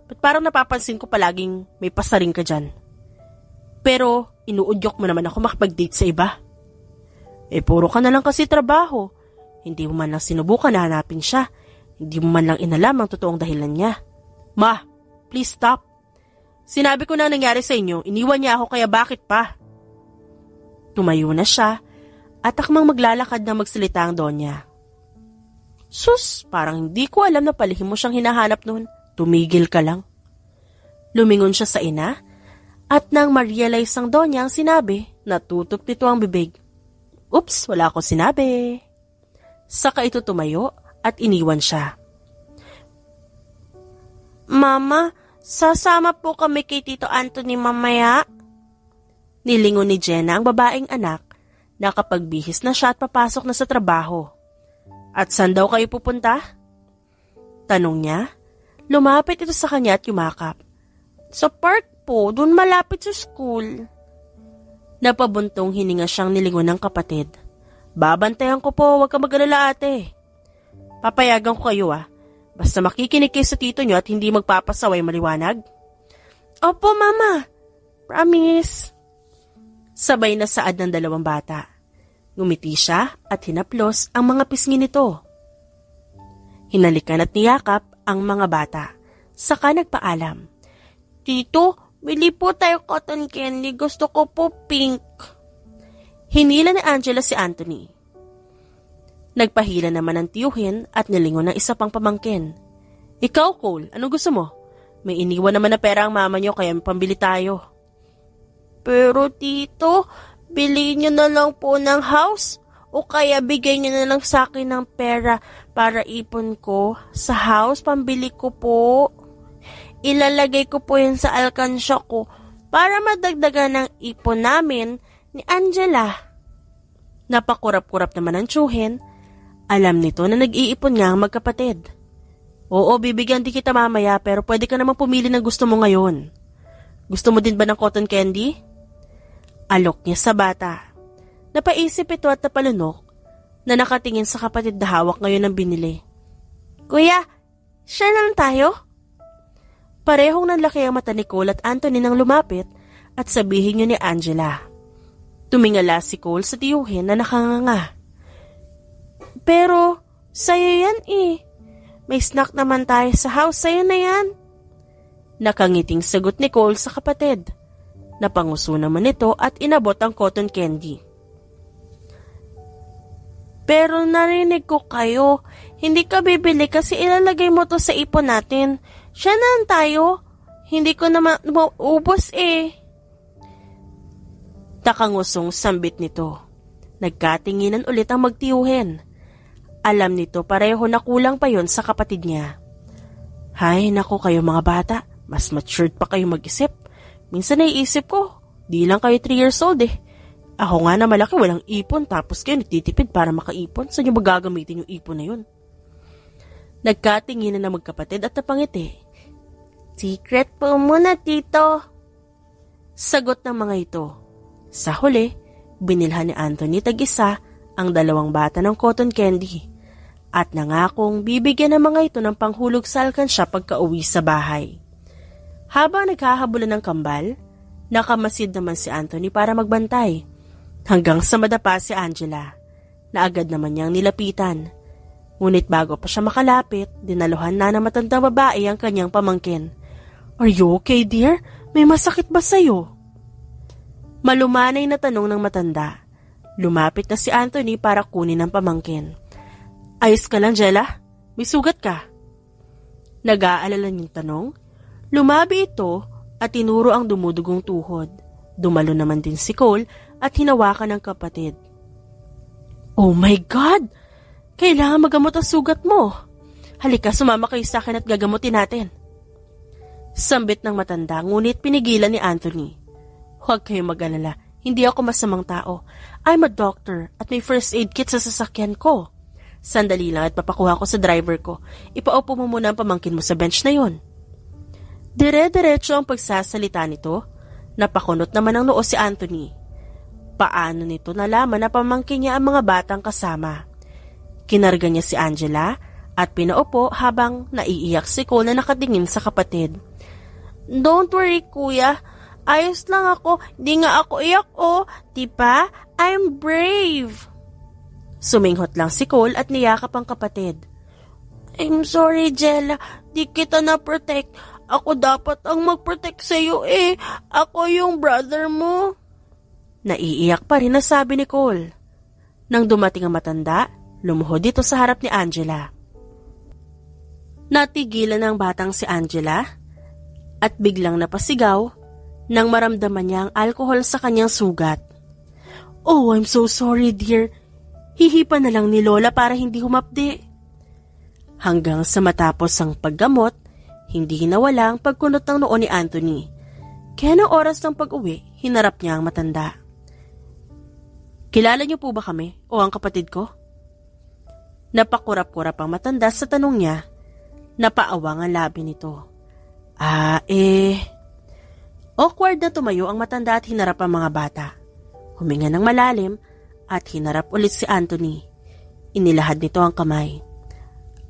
Ba't parang napapansin ko palaging may pasaring ka dyan? Pero inuudyok mo naman ako makipag-date sa iba. Puro ka na lang kasi trabaho. Hindi mo man lang sinubukan na hanapin siya. Hindi mo man lang inalam ang totoong dahilan niya. Ma, please stop. Sinabi ko na nangyari sa inyo, iniwan niya ako kaya bakit pa? Tumayo na siya at akmang maglalakad na magsalita ang Donya. Sus, parang hindi ko alam na palihim mo siyang hinahanap noon. Tumigil ka lang. Lumingon siya sa ina at nang ma-realize ang Donya ang sinabi, natutok nito ang bibig. Oops, wala akong sinabi. Saka ito tumayo at iniwan siya. Mama, sasama po kami kay Tito Anthony mamaya. Nilingon ni Jenna ang babaeng anak na kapag bihis na siya at papasok na sa trabaho. At saan daw kayo pupunta? Tanong niya. Lumapit ito sa kanya at yumakap. Sa park po, dun malapit sa school. Napabuntong hininga siyang nilingon ng kapatid. Babantayan ko po, huwag ka mag-alala ate. Papayagan ko kayo Basta makikinig kayo sa tito nyo at hindi magpapasaway, maliwanag. Opo mama, promise. Sabay na saad ng dalawang bata. Ngumiti siya at hinaplos ang mga pisngi nito. Hinalikan at niyakap ang mga bata. Saka nagpaalam. Tito, bili po tayo cotton candy. Gusto ko po pink. Hinila ni Angela si Anthony. Nagpahila naman ng tiyuhin at nilingon ng isa pang pamangkin. Ikaw, Cole, ano gusto mo? May iniwan naman na pera ang mama niyo kaya may pambili tayo. Pero tito, bilhin niyo na lang po ng house o kaya bigay niyo na lang sa akin ng pera para ipon ko sa house, pambili ko po. Ilalagay ko po yan sa alkansya ko para madagdagan ng ipon namin ni Angela. Napakurap-kurap naman ang tiyuhin. Alam nito na nag-iipon nga ang magkapatid. Oo, bibigyan din kita mamaya pero pwede ka naman pumili ng gusto mo ngayon. Gusto mo din ba ng cotton candy? Alok niya sa bata. Napaisip ito at napalunok na nakatingin sa kapatid na hawak ngayon ng binili. Kuya, share lang tayo? Parehong nanlaki ang mata ni Cole at Anthony nang lumapit at sabihin niyo ni Angela. Tumingala si Cole sa tiyuhin na nakanganga. Pero, sa'yo yan May snack naman tayo sa house, sa'yo na yan. Nakangiting sagot ni Cole sa kapatid. Napanguso naman ito at inabot ang cotton candy. Pero narinig ko kayo. Hindi ka bibili kasi ilalagay mo to sa ipon natin. Siya na tayo. Hindi ko naman maubos eh. Takangusong sambit nito. Nagkatinginan ulit ang magtiyuhin. Alam nito pareho na kulang pa yon sa kapatid niya. Hay nako kayo mga bata. Mas matured pa kayo mag-isip. Minsan naiisip ko, di lang kayo 3 years old eh. Ako nga na malaki walang ipon tapos kayo nagtitipid para makaipon. Saan nyo magagamitin yung ipon na yun? Nagkatinginan na magkapatid at napangiti. Secret po muna, tito. Sagot ng mga ito. Sa huli, binilhan ni Anthony tag-isa ang 2 bata ng cotton candy at nangakong bibigyan ng mga ito ng panghulog sa alkansya pagka-uwi sa bahay. Habang naghahabulan ng kambal, nakamasid naman si Anthony para magbantay hanggang sa madapa si Angela na agad naman niyang nilapitan. Ngunit bago pa siya makalapit, dinaluhan na ng matandang babae ang kanyang pamangkin. Are you okay, dear? May masakit ba sa'yo? Malumanay na tanong ng matanda. Lumapit na si Anthony para kunin ang pamangkin. Ayos ka lang, Jella? May sugat ka? Nag-aalala niyang tanong. Lumabi ito at tinuro ang dumudugong tuhod. Dumalo naman din si Cole at hinawakan ng kapatid. Oh my God! Kailangan magamot ang sugat mo. Halika, sumama kayo sa akin at gagamutin natin. Sambit ng matanda, ngunit pinigilan ni Anthony. Huwag kayong mag-alala, hindi ako masamang tao. I'm a doctor at may first aid kit sa sasakyan ko. Sandali lang at papakuha ko sa driver ko. Ipaupo mo muna ang pamangkin mo sa bench na yon. Dire-diretso ang pagsasalita nito. Napakunot naman ang noo si Anthony. Paano nito nalaman na pamangkin niya ang mga batang kasama? Kinarga niya si Angela at pinaupo habang naiiyak si Cole na nakatingin sa kapatid. Don't worry, kuya. Ayos lang ako. Di nga ako iyak, oh. Diba? I'm brave. Suminghot lang si Cole at niyakap ang kapatid. I'm sorry, Jella. Di kita na-protect. Ako dapat ang mag-protect sa'yo eh. Ako yung brother mo. Naiiyak pa rin na sabi ni Cole. Nang dumating ang matanda, lumuhod dito sa harap ni Angela. Natigilan ng batang si Angela at biglang napasigaw nang maramdaman niya ang alkohol sa kanyang sugat. Oh, I'm so sorry, dear. Hihipan na lang ni Lola para hindi humapdi. Hanggang sa matapos ang paggamot, hindi nawala ang pagkunot ng noo ni Anthony. Kaya ng oras ng pag-uwi, hinarap niya ang matanda. Kilala niyo po ba kami o ang kapatid ko? Napakurap-kurap ang matanda sa tanong niya. Napaawang ang labi nito. Awkward na tumayo ang matanda at hinarap ang mga bata. Huminga ng malalim at hinarap ulit si Anthony. Inilahad nito ang kamay.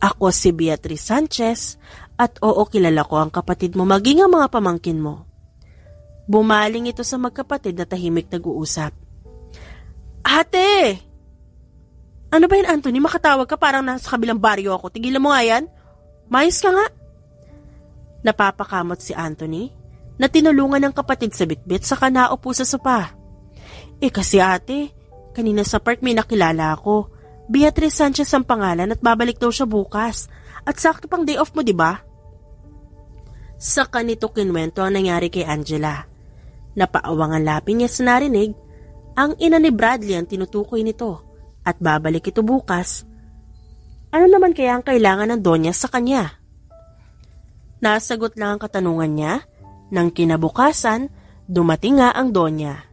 Ako si Beatrice Sanchez at oo kilala ko ang kapatid mo maging ang mga pamangkin mo. Bumaling ito sa magkapatid na tahimik nag-uusap. Ate! Ano ba yun, Anthony? Makatawag ka parang nasa kabilang baryo ako. Tigilan mo nga yan. Mayos ka nga. Napapakamot si Anthony na tinulungan ng kapatid sa bitbit saka naupo sa sopa. Kasi ate, kanina sa park may nakilala ako. Beatrice Sanchez ang pangalan at babalik daw siya bukas. At sakto pang day off mo, di ba? Sa kanito kinwento ang nangyari kay Angela. Napaawang ang labi niya sa narinig. Ang ina ni Bradley ang tinutukoy nito at babalik ito bukas. Ano naman kaya ang kailangan ng Donya sa kanya? Nasagot lang ang katanungan niya. Nang kinabukasan, dumating nga ang Donya.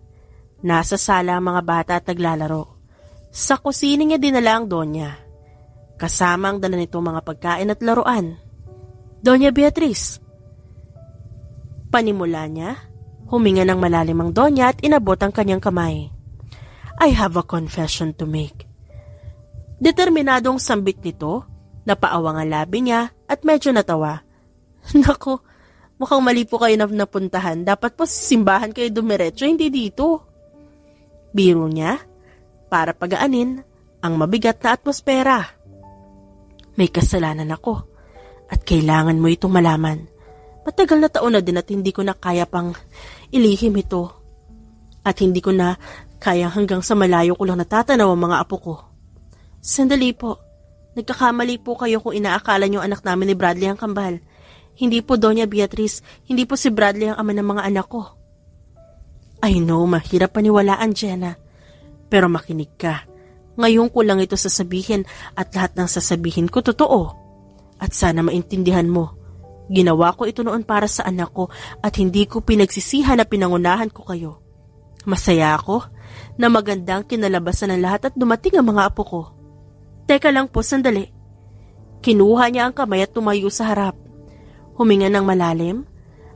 Nasa sala ang mga bata at naglalaro. Sa kusina niya dinala ang Donya. Kasama ang dala nito mga pagkain at laruan. Donya Beatrice. Panimula niya, huminga ng malalim ang Donya at inabot ang kanyang kamay. I have a confession to make. Determinadong sambit nito, napaawang ang labi niya at medyo natawa. Naku, mukhang mali po kayo na napuntahan. Dapat po sa simbahan kayo dumiretso, hindi dito. Biro niya, para pagaanin ang mabigat na atmosfera. May kasalanan ako at kailangan mo itong malaman. Matagal na taon na din at hindi ko na kaya pang ilihim ito. At hindi ko na kaya hanggang sa malayo ko lang natatanaw ang mga apo ko. Sandali po. Nagkakamali po kayo kung inaakala niyo anak namin ni Bradley ang kambal. Hindi po Doña Beatriz, hindi po si Bradley ang ama ng mga anak ko. I know, mahirap paniwalaan, Jenna. Pero makinig ka. Ngayon ko lang ito sasabihin at lahat ng sasabihin ko totoo. At sana maintindihan mo. Ginawa ko ito noon para sa anak ko at hindi ko pinagsisihan na pinangunahan ko kayo. Masaya ako na magandang kinalabasan ng lahat at dumating ang mga apo ko. Teka lang po, sandali. Kinuha niya ang kamay at tumayo sa harap. Huminga ng malalim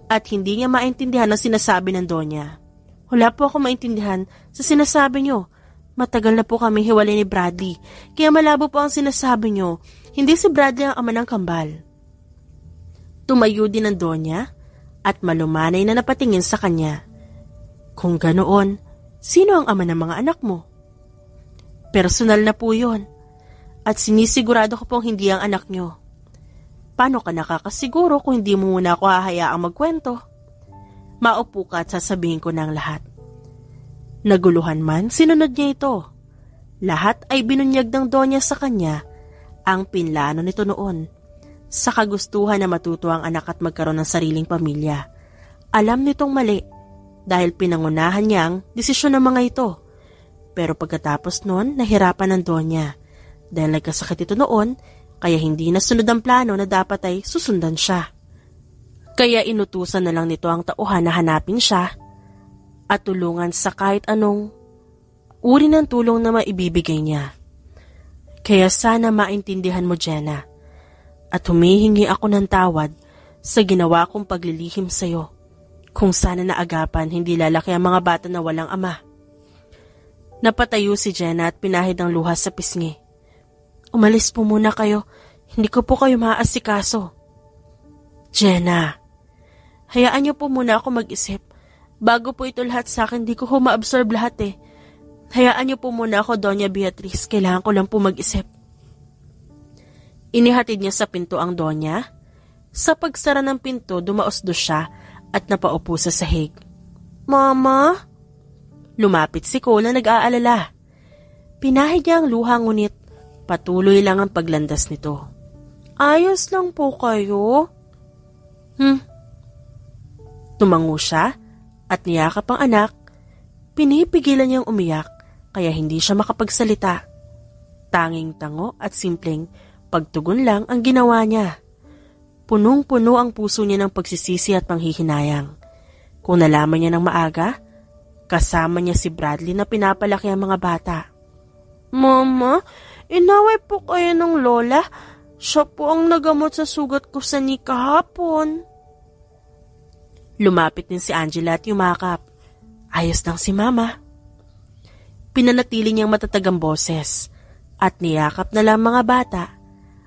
at hindi niya maintindihan ang sinasabi ng Donya. Wala po ako maintindihan sa sinasabi niyo. Matagal na po kami hiwalay ni Bradley, kaya malabo po ang sinasabi niyo. Hindi si Bradley ang ama ng kambal. Tumayo din ang Donya at malumanay na napatingin sa kanya. Kung ganoon, sino ang ama ng mga anak mo? Personal na po yun. At sinisigurado ko pong hindi ang anak nyo. Paano ka nakakasiguro kung hindi mo muna ako hahayaang magkwento? Maupo ka at sasabihin ko ng lahat. Naguluhan man, sinunod niya ito. Lahat ay binunyag ng Donya sa kanya ang pinlano nito noon. Sa kagustuhan na matuto ang anak at magkaroon ng sariling pamilya. Alam nitong mali dahil pinangunahan niya ang desisyon ng mga ito. Pero pagkatapos noon, nahirapan ng Donya. Dahil nagkasakit ito noon, kaya hindi nasunod ang plano na dapat ay susundan siya. Kaya inutusan na lang nito ang tauhan na hanapin siya at tulungan sa kahit anong uri ng tulong na maibibigay niya. Kaya sana maintindihan mo, Jenna, at humihingi ako ng tawad sa ginawa kong paglilihim sa'yo. Kung sana naagapan, hindi lalaki ang mga bata na walang ama. Napatayo si Jenna at pinahid ang luha sa pisngi. Umalis po muna kayo. Hindi ko po kayo maaasikaso. Jenna, hayaan niyo po muna ako mag-isip. Bago po ito lahat sa akin, di ko ma-absorb lahat eh. Hayaan niyo po muna ako, Doña Beatriz. Kailangan ko lang po mag-isip. Inihatid niya sa pinto ang Donya. Sa pagsara ng pinto, dumaosdo siya at napaupo sa sahig. Mama? Lumapit si Cole na nag-aalala. Pinahid niya ang luha ngunit patuloy lang ang paglandas nito. Ayos lang po kayo? Tumango siya at niyakap ang anak. Pinipigilan niyang umiyak kaya hindi siya makapagsalita. Tanging tango at simpleng pagtugon lang ang ginawa niya. Punong-puno ang puso niya ng pagsisisi at panghihinayang. Kung nalaman niya ng maaga, kasama niya si Bradley na pinapalaki ang mga bata. Mama, inaway po kayo ng lola. Siya po ang nagamot sa sugat ko sa ni kahapon. Lumapit din si Angela at yumakap. Ayos lang si Mama. Pinanatili niyang matatag ang boses at niyakap na lang mga bata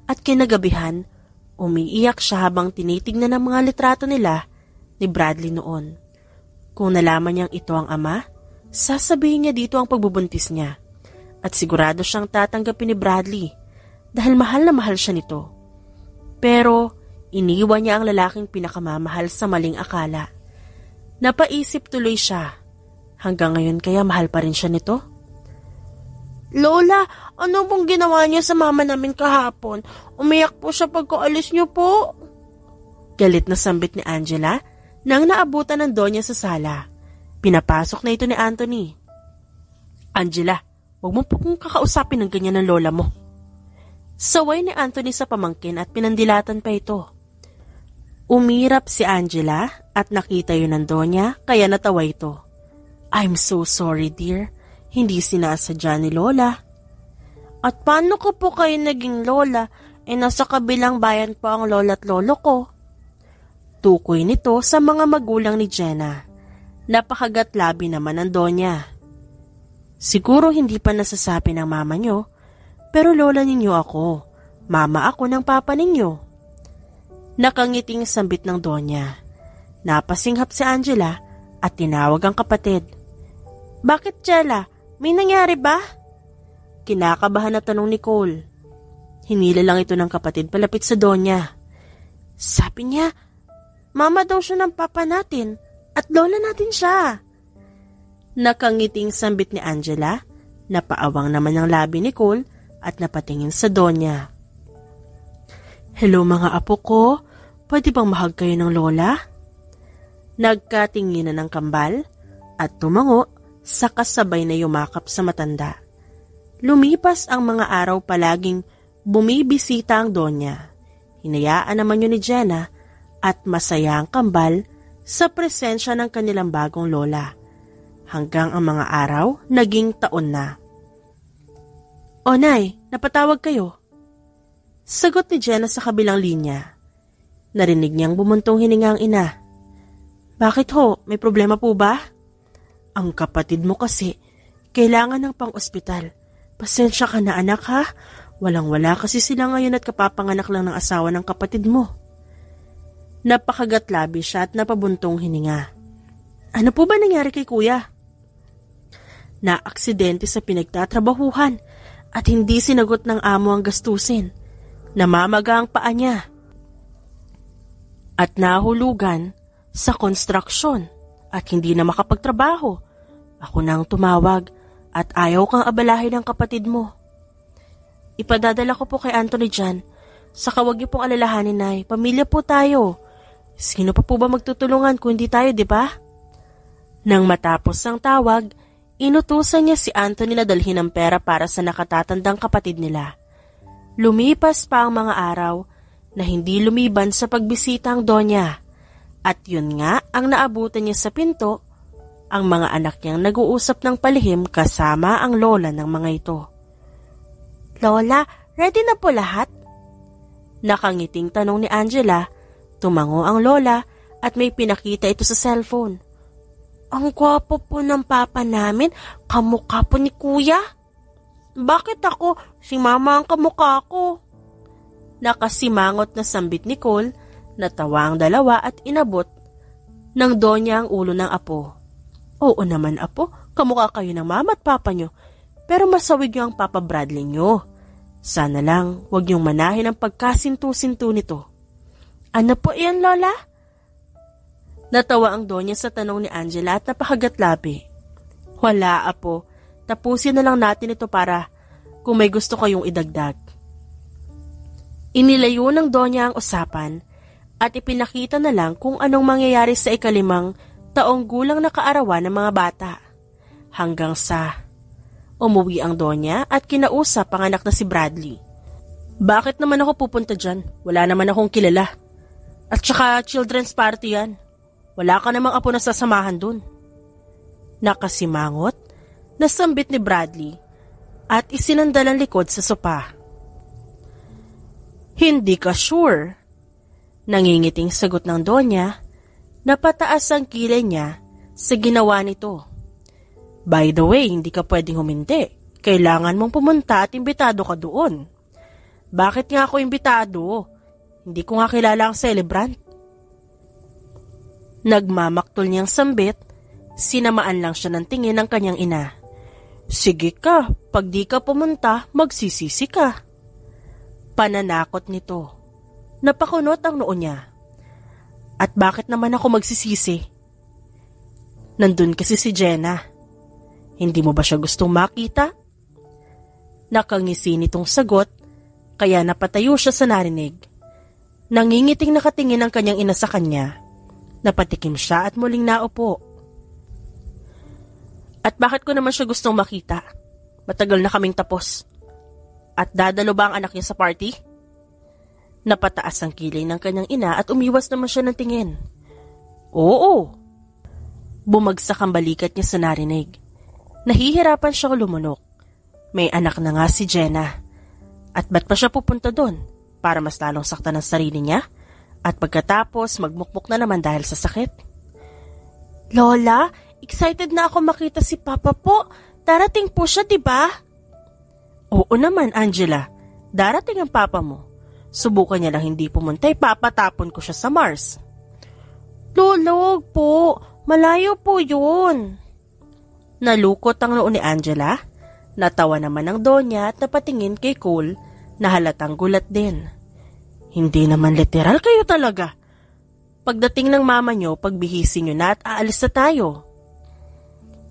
at kinagabihan umiiyak siya habang tinitignan ang mga litrato nila ni Bradley noon. Kung nalaman niyang ito ang ama, sasabihin niya dito ang pagbubuntis niya. At sigurado siyang tatanggapin ni Bradley dahil mahal na mahal siya nito. Pero iniwan niya ang lalaking pinakamamahal sa maling akala. Napaisip tuloy siya. Hanggang ngayon kaya mahal pa rin siya nito? Lola, ano pong ginawa niyo sa mama namin kahapon? Umiyak po siya pagkaalis niyo po. Galit na sambit ni Angela nang naabutan ng Donya sa sala. Pinapasok na ito ni Anthony. Angela, huwag mo po kong kakausapin ng ganyan ng lola mo. Saway ni Anthony sa pamangkin at pinandilatan pa ito. Umirap si Angela at nakita yun ng Donya kaya natawa ito. I'm so sorry, dear. Hindi sinasadya ni Lola. At paano ko po kayo naging lola? Nasa kabilang bayan po ang lola at lolo ko. Tukoy nito sa mga magulang ni Jenna. Napakagatlabi naman ang Donya. Siguro hindi pa nasasabi ng mama nyo, pero lola ninyo ako. Mama ako ng papa ninyo. Nakangiting sambit ng Donya. Napasinghap si Angela at tinawag ang kapatid. Bakit, Jella? May nangyari ba? Kinakabahan na tanong ni Cole. Hinila lang ito ng kapatid palapit sa Donya. Sabi niya, mama daw siya ng papa natin at lola natin siya. Nakangiting sambit ni Angela, napaawang naman ang labi ni Cole at napatingin sa Donya. "Hello mga apo ko, pwede bang mahag kayo ng lola?" Nagkatinginan ng kambal at tumango sa kasabay na yumakap sa matanda. Lumipas ang mga araw, palaging bumibisita ang Donya. Hinayaan naman yun ni Jenna at masaya ang kambal sa presensya ng kanilang bagong lola. Hanggang ang mga araw, naging taon na. "O Nay, napatawag kayo?" Sagot ni Jenna sa kabilang linya. Narinig niyang bumuntong hininga ang ina. "Bakit ho? May problema po ba?" "Ang kapatid mo kasi, kailangan ng pang-ospital. Pasensya ka na anak ha. Walang-wala kasi sila ngayon at kapapanganak lang ng asawa ng kapatid mo." Napakagatlabi siya at napabuntong hininga. "Ano po ba nangyari kay kuya?" "Na-aksidente sa pinagtatrabahuhan at hindi sinagot ng amo ang gastusin. Namamaga ang paa niya. At nahulugan sa konstruksyon at hindi na makapagtrabaho. Ako na ang tumawag at ayaw kang abalahin ng kapatid mo. Ipadadala ko po kay Anthony dyan. Saka wag niyo pong alalahanin, Nay. Pamilya po tayo. Sino pa po ba magtutulungan kung hindi tayo, di ba?" Nang matapos ang tawag, inutusan niya si Anthony na dalhin ng pera para sa nakatatandang kapatid nila. Lumipas pa ang mga araw na hindi lumiban sa pagbisita ang Donya. At yun nga ang naabutan niya sa pinto, ang mga anak niyang nag-uusap ng palihim kasama ang lola ng mga ito. "Lola, ready na po lahat?" Nakangiting tanong ni Angela. Tumango ang lola at may pinakita ito sa cellphone. "Ang gwapo po ng papa namin, kamukha po ni kuya." "Bakit ako? Si mama ang kamukha ko." Nakasimangot na sambit ni Cole. Natawa ang dalawa at inabot ng Donya ang ulo ng apo. "Oo naman apo, kamukha kayo ng mama at papa nyo, pero masawig nyo ang Papa Bradley nyo. Sana lang wag nyong manahin ang pagkasintu-sintu nito." "Ano po iyan, Lola?" Natawa ang Donya sa tanong ni Angela at napakagatlabi. "Wala apo, tapusin na lang natin ito para kung may gusto kayong idagdag." Inilayo ng Donya ang usapan at ipinakita na lang kung anong mangyayari sa 5 taong gulang na kaarawan ng mga bata. Hanggang sa umuwi ang Donya at kinausap ang anak na si Bradley. "Bakit naman ako pupunta dyan? Wala naman akong kilala. At saka children's party yan. Wala ka namang apo na sasamahan dun." Nakasimangot, nasambit ni Bradley at isinandal ang likod sa sopa. "Hindi ka sure?" Nangingiting sagot ng Donya. Napataas ang kilay niya sa ginawa nito. "By the way, hindi ka pwedeng huminti. Kailangan mong pumunta at imbitado ka doon." "Bakit nga ako imbitado? Hindi ko nga kilala ang celebrant." Nagmamaktol niyang sambit, sinamaan lang siya ng tingin ng kanyang ina. "Sige ka, pag di ka pumunta, magsisisi ka." Pananakot nito. Napakunot ang noo niya. "At bakit naman ako magsisisi? Nandun kasi si Jenna. Hindi mo ba siya gustong makita?" Nakangisi nitong sagot, kaya napatayo siya sa narinig. Nangingiting nakatingin ang kanyang ina sa kanya. Napatikim siya at muling naupo. "At bakit ko naman siya gustong makita? Matagal na kaming tapos. At dadalo ba ang anak niya sa party?" Napataas ang kilay ng kanyang ina at umiwas naman siya ng tingin. "Oo." Bumagsak ang balikat niya sa narinig. Nahihirapan siyang lumunok. May anak na nga si Jenna. At ba't pa siya pupunta doon? Para mas lalong saktan ang sarili niya? At pagkatapos magmukmuk na naman dahil sa sakit? "Lola, excited na ako makita si Papa po. Darating po siya, diba?" "Oo naman, Angela. Darating ang papa mo. Subukan niya lang hindi pumunta, papatapon ko siya sa Mars." "Lola, wag po. Malayo po yun." Nalukot ang noo ni Angela. Natawa naman ang Donya at napatingin kay Cole na halatang gulat din. "Hindi naman literal kayo talaga. Pagdating ng mama nyo, pagbihisin nyo na at aalis na tayo."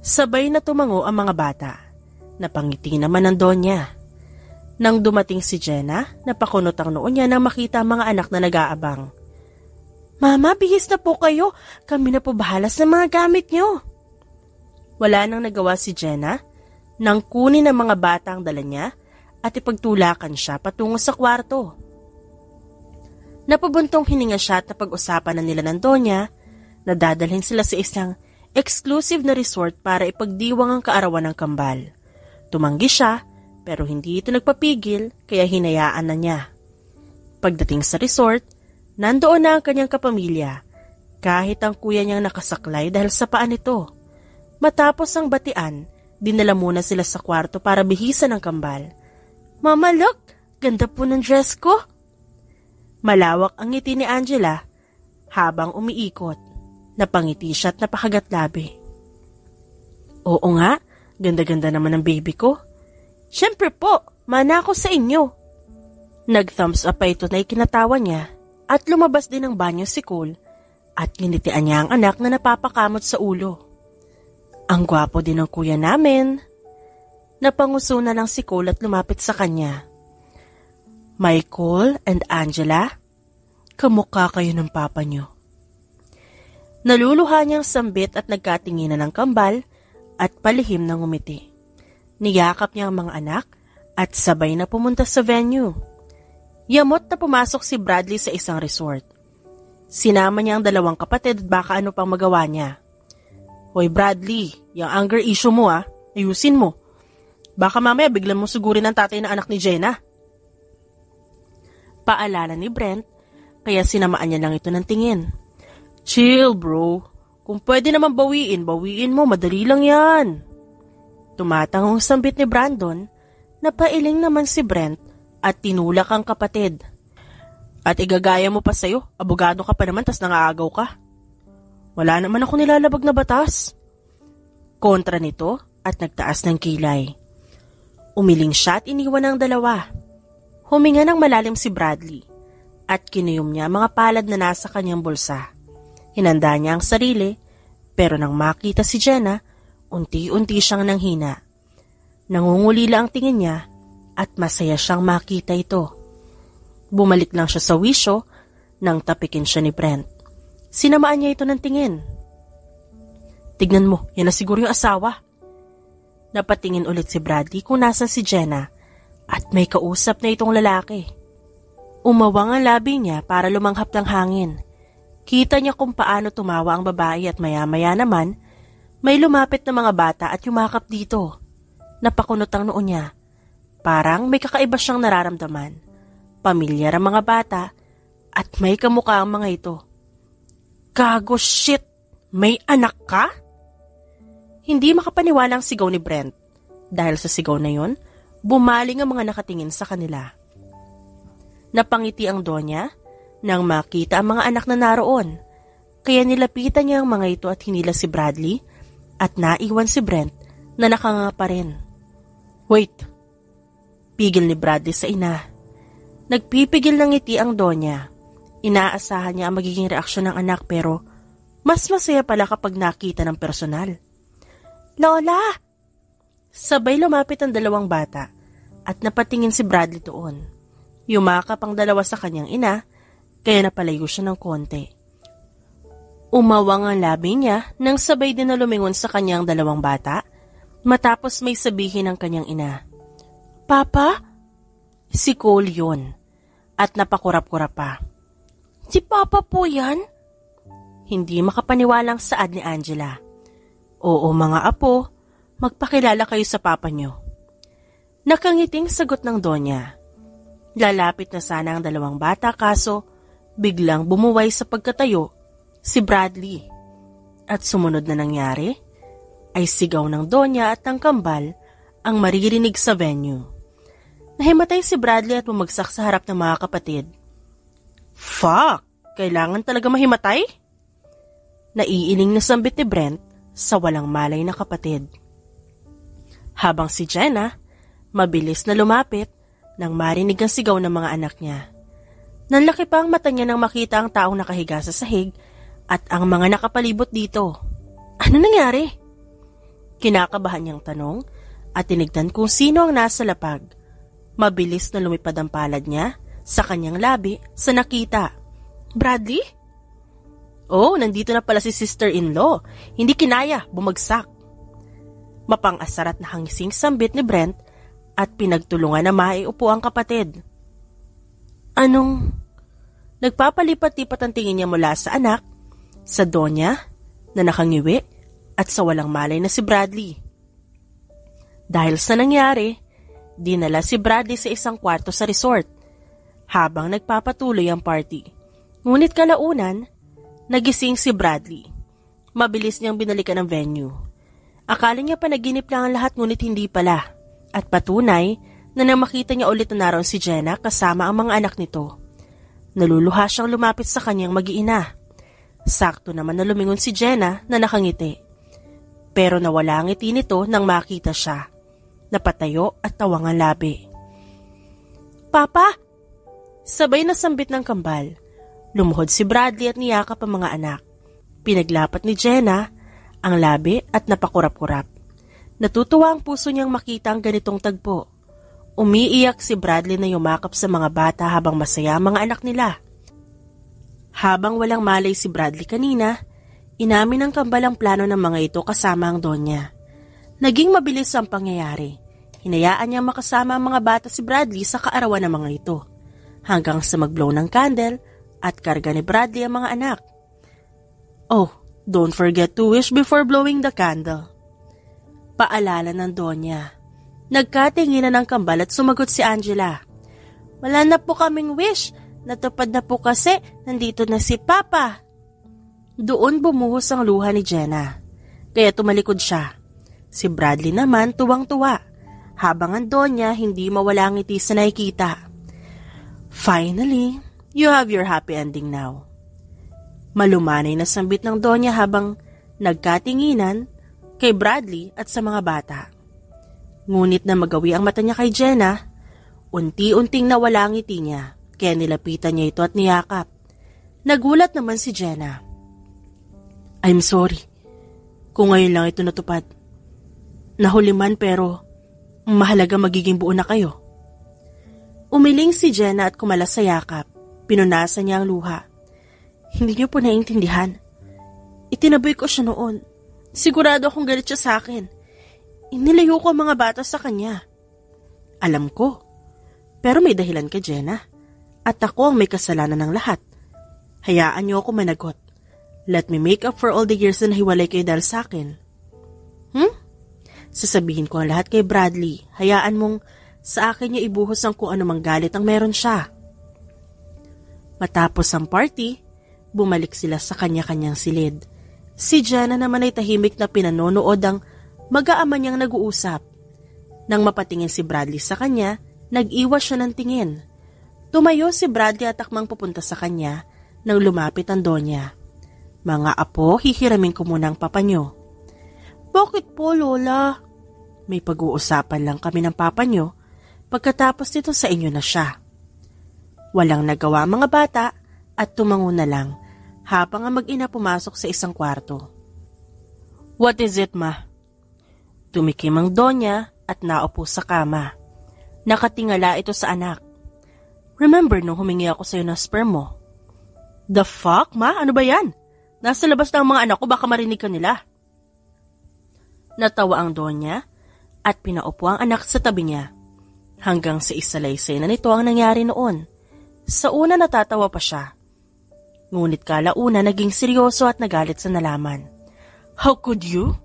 Sabay na tumango ang mga bata. Napangiti naman ang Donya. Nang dumating si Jenna, napakunot ang noo niya nang makita ang mga anak na nag-aabang. Mama, bihis na po kayo. Kami na po bahala sa mga gamit niyo. Wala nang nagawa si Jenna nang kunin ang mga bata ang dala niya at ipagtulakan siya patungo sa kwarto. Napabuntong hininga siya at napag-usapan na nila ng Donya na dadalhin sila sa isang exclusive na resort para ipagdiwang ang kaarawan ng kambal. Tumanggi siya pero hindi ito nagpapigil kaya hinayaan na niya. Pagdating sa resort, nandoon na ang kanyang kapamilya kahit ang kuya niyang nakasaklay dahil sa paa nito. Matapos ang batian, dinala muna sila sa kwarto para bihisan ang kambal. Mama, look! Ganda po ng dress ko! Malawak ang ngiti ni Angela habang umiikot. Napangiti siya at napakagat labi. Oo nga, ganda-ganda naman ang baby ko. Siyempre po, mana ako sa inyo. Nag-thumbs up pa ito na ikinatawa niya at lumabas din ng banyo si Cole at ginitian niya ang anak na napapakamot sa ulo. Ang gwapo din ng kuya namin. Napanguso na lang si Cole at lumapit sa kanya. Michael and Angela, kamukha kayo ng papa niyo. Naluluha niyang sambit at nagkatinginan ng kambal at palihim ng ngumiti. Niyakap niya ang mga anak at sabay na pumunta sa venue. Yamot na pumasok si Bradley sa isang resort. Sinama niya ang dalawang kapatid at baka ano pang magawa niya. Hoy Bradley, yung anger issue mo ayusin mo. Baka mamaya biglang mo sugurin ang tatay ng anak ni Jenna. Paalala ni Brent, kaya sinamaan niya lang ito ng tingin. Chill bro, kung pwede naman bawiin mo, madali lang yan. Tumatangong sambit ni Brandon, napailing naman si Brent at tinulak ang kapatid. At igagaya mo pa sa'yo, abogado ka pa naman tas nangaagaw ka. Wala naman ako nilalabag na batas. Kontra nito at nagtaas ng kilay. Umiling siya at iniwan ang dalawa. Huminga ng malalim si Bradley at kinuyom niya mga palad na nasa kanyang bulsa. Hinanda niya ang sarili pero nang makita si Jenna, unti-unti siyang nanghina. Nangungulila ang tingin niya at masaya siyang makita ito. Bumalik lang siya sa wisyo nang tapikin siya ni Brent. Sinamaan niya ito ng tingin. Tignan mo, yan na siguro yung asawa. Napatingin ulit si Bradley kung nasan si Jenna at may kausap na itong lalaki. Umawang ang labi niya para lumanghap ng hangin. Kita niya kung paano tumawa ang babae at maya-maya naman, may lumapit na mga bata at yumakap dito. Napakunot ang noo niya. Parang may kakaiba siyang nararamdaman. Pamilyar ang mga bata at may kamukha ang mga ito. Gago shit! May anak ka? Hindi makapaniwala ang sigaw ni Brent. Dahil sa sigaw na yon, bumaling ang mga nakatingin sa kanila. Napangiti ang Donya nang makita ang mga anak na naroon. Kaya nilapitan niya ang mga ito at hinila si Bradley at naiwan si Brent na nakanga pa rin. Wait! Pigil ni Bradley sa ina. Nagpipigil ng ngiti ang Donya. Inaasahan niya ang magiging reaksyon ng anak pero mas masaya pala kapag nakita ng personal. Lola! Sabay lumapit ang dalawang bata at napatingin si Bradley doon. Yumakap ang dalawa sa kanyang ina kaya napalayo siya ng konti. Umawang ang labi niya nang sabay din na lumingon sa kanyang dalawang bata matapos may sabihin ng kanyang ina. Papa? Si Cole yun at napakurap-kurap pa. Si Papa po yan? Hindi makapaniwalang saad ni Angela. Oo mga apo, magpakilala kayo sa papa nyo. Nakangiting sagot ng Donya. Lalapit na sana ang dalawang bata kaso biglang bumuway sa pagkatayo si Bradley. At sumunod na nangyari ay sigaw ng Donya at ng kambal ang maririnig sa venue. Nahimatay si Bradley at bumagsak sa harap ng mga kapatid. Fuck! Kailangan talaga mahimatay? Naiiling na sambit ni Brent sa walang malay na kapatid. Habang si Jenna, mabilis na lumapit nang marinig ang sigaw ng mga anak niya. Nanlaki pa ang mata niya nang makita ang taong nakahiga sa sahig at ang mga nakapalibot dito. Ano nangyari? Kinakabahan niyang tanong at tinignan kung sino ang nasa lapag. Mabilis na lumipad ang palad niya sa kanyang labi sa nakita. Bradley? Oh, nandito na pala si sister-in-law. Hindi kinaya, bumagsak. Mapang-asar at nahangising sambit ni Brent at pinagtulungan na maiupo ang kapatid. Anong? Nagpapalipat-lipat ang tingin niya mula sa anak, sa Donya, na nakangiwi, at sa walang malay na si Bradley. Dahil sa nangyari, dinala si Bradley sa isang kwarto sa resort habang nagpapatuloy ang party. Ngunit kalaunan, nagising si Bradley. Mabilis niyang binalikan ang venue. Akala niya panaginip lang ang lahat ngunit hindi pala. At patunay na nang makita niya ulit na naroon si Jenna kasama ang mga anak nito. Naluluha siyang lumapit sa kanyang mag-iina. Sakto naman na lumingon si Jenna na nakangiti. Pero nawala ang ngiti nito nang makita siya. Napatayo at tawang ang labi. Papa! Sabay na sambit ng kambal. Lumuhod si Bradley at niyakap ang mga anak. Pinaglapat ni Jenna ang labi at napakurap-kurap. Natutuwa ang puso niyang makita ang ganitong tagpo. Umiiyak si Bradley na yumakap sa mga bata habang masaya ang mga anak nila. Habang walang malay si Bradley kanina, inamin ng kambal ang plano ng mga ito kasama ang Donya. Naging mabilis ang pangyayari. Hinayaan niya makasama ang mga bata si Bradley sa kaarawan ng mga ito. Hanggang sa mag-blow ng candle at karga ni Bradley ang mga anak. Oh, don't forget to wish before blowing the candle. Paalala ng Donya. Nagkatinginan ng kambal at sumagot si Angela. Wala na po kaming wish. Natupad na po kasi nandito na si Papa. Doon bumuhos ang luha ni Jenna. Kaya tumalikod siya. Si Bradley naman tuwang-tuwa. Habang ang Donya hindi mawala ang ngiti sa nakikita. Finally, you have your happy ending now. Malumanay na sambit ng Donya habang nagkatinginan kay Bradley at sa mga bata. Ngunit na magawi ang mata niya kay Jenna, unti-unting nawala ang ngiti niya, kaya nilapitan niya ito at niyakap. Nagulat naman si Jenna. I'm sorry, kung ngayon lang ito natupad. Nahuli man pero mahalaga magiging buo na kayo. Umiling si Jenna at kumalas sa yakap. Pinunasan niya ang luha. Hindi niyo po naiintindihan. Itinaboy ko siya noon. Sigurado akong galit siya sa akin. Inilayo ko ang mga bata sa kanya. Alam ko. Pero may dahilan ka, Jenna. At ako ang may kasalanan ng lahat. Hayaan niyo ako managot. Let me make up for all the years na nahiwalay kayo dahil sa akin. Sasabihin ko ang lahat kay Bradley. Hayaan mong sa akin niya ibuhos ang kung anumang galit ang meron siya. Matapos ang party, bumalik sila sa kanya-kanyang silid. Si Jenna naman ay tahimik na pinanonood ang mag-aama niyang nag-uusap. Nang mapatingin si Bradley sa kanya, nag-iwas siya ng tingin. Tumayo si Bradley at takmang pupunta sa kanya nang lumapit ang Donya. Mga apo, hihiramin ko muna ang papa niyo. Bakit po, Lola? May pag-uusapan lang kami ng papa niyo. Pagkatapos nito sa inyo na siya. Walang nagawa ang mga bata at tumango na lang habang ang mag-ina pumasok sa isang kwarto. What is it, ma? Tumikim ang Donya at naupo sa kama. Nakatingala ito sa anak. Remember nung humingi ako sa'yo ng sperm mo? The fuck, ma? Ano ba yan? Nasa labas na ang mga anak ko, baka marinig ka nila. Natawa ang Donya at pinaupo ang anak sa tabi niya. Hanggang sa isalaysay na nito ang nangyari noon. Sa una natatawa pa siya. Ngunit kalauna naging seryoso at nagalit sa nalaman. How could you?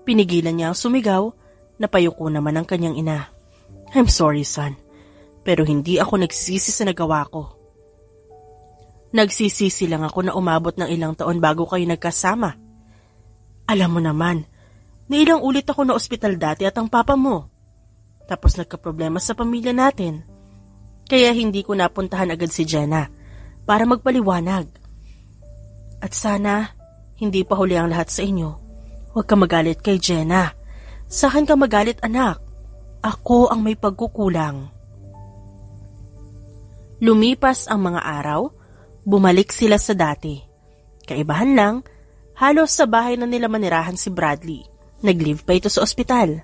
Pinigilan niya ang sumigaw, napayuko naman ang kanyang ina. I'm sorry, son. Pero hindi ako nagsisisi sa nagawa ko. Nagsisisi lang ako na umabot ng ilang taon bago kayo nagkasama. Alam mo naman, na ilang ulit ako na ospital dati at ang papa mo. Tapos nagkaproblema sa pamilya natin. Kaya hindi ko napuntahan agad si Jenna para magpaliwanag. At sana, hindi pa huli ang lahat sa inyo. Huwag ka magalit kay Jenna. Sa akin ka magalit, anak. Ako ang may pagkukulang. Lumipas ang mga araw, bumalik sila sa dati. Kaibahan lang, halos sa bahay na nila manirahan si Bradley. Nag-live pa ito sa ospital.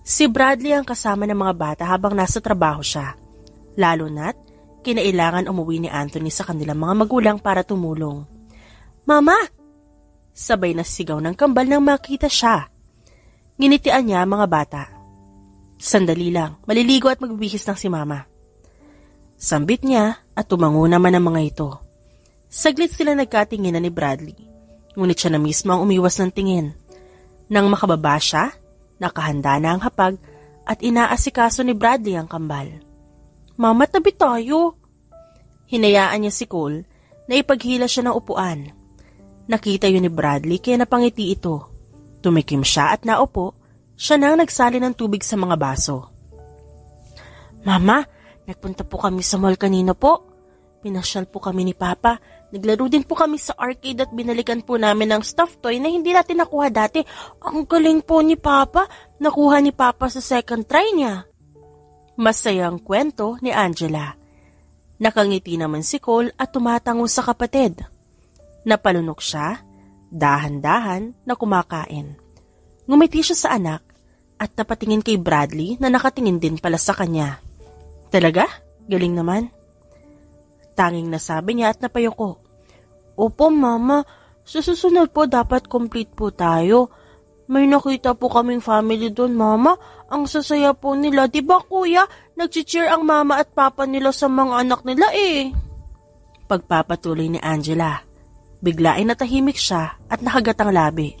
Si Bradley ang kasama ng mga bata habang nasa trabaho siya, lalo na't kinailangan umuwi ni Anthony sa kanilang mga magulang para tumulong. "Mama!" Sabay na sigaw ng kambal nang makita siya. Nginitian niya ang mga bata. "Sandali lang, maliligo at magbibihis ng si Mama." Sambit niya at tumango naman ang mga ito. Saglit sila nagkatinginan ni Bradley, ngunit siya na mismo ang umiwas ng tingin. Nang makababa siya, nakahanda na ang hapag at inaasikaso ni Bradley ang kambal. "Mama, tabi tayo." Hinayaan niya si Cole na ipaghila siya ng upuan. Nakita yun ni Bradley kaya napangiti ito. Tumikim siya at naupo, siya nang nagsali ng tubig sa mga baso. "Mama, nagpunta po kami sa mall kanina po. Pinasyal po kami ni Papa. Naglaro din po kami sa arcade at binalikan po namin ng stuffed toy na hindi natin nakuha dati. Ang galing po ni Papa. Nakuha ni Papa sa second try niya." Masayang kwento ni Angela. Nakangiti naman si Cole at tumatango sa kapatid. Napalunok siya, dahan-dahan na kumakain. Ngumiti siya sa anak at napatingin kay Bradley na nakatingin din pala sa kanya. "Talaga? Galing naman." Tanging nasabi niya at napayuko. "Opo, Mama. Sa susunod po dapat complete po tayo. May nakita po kaming family doon, Mama. Ang sasaya po nila. Diba, Kuya? Nag-cheer ang Mama at Papa nila sa mga anak nila eh." Pagpapatuloy ni Angela. Bigla ay natahimik siya at nakagatang labi.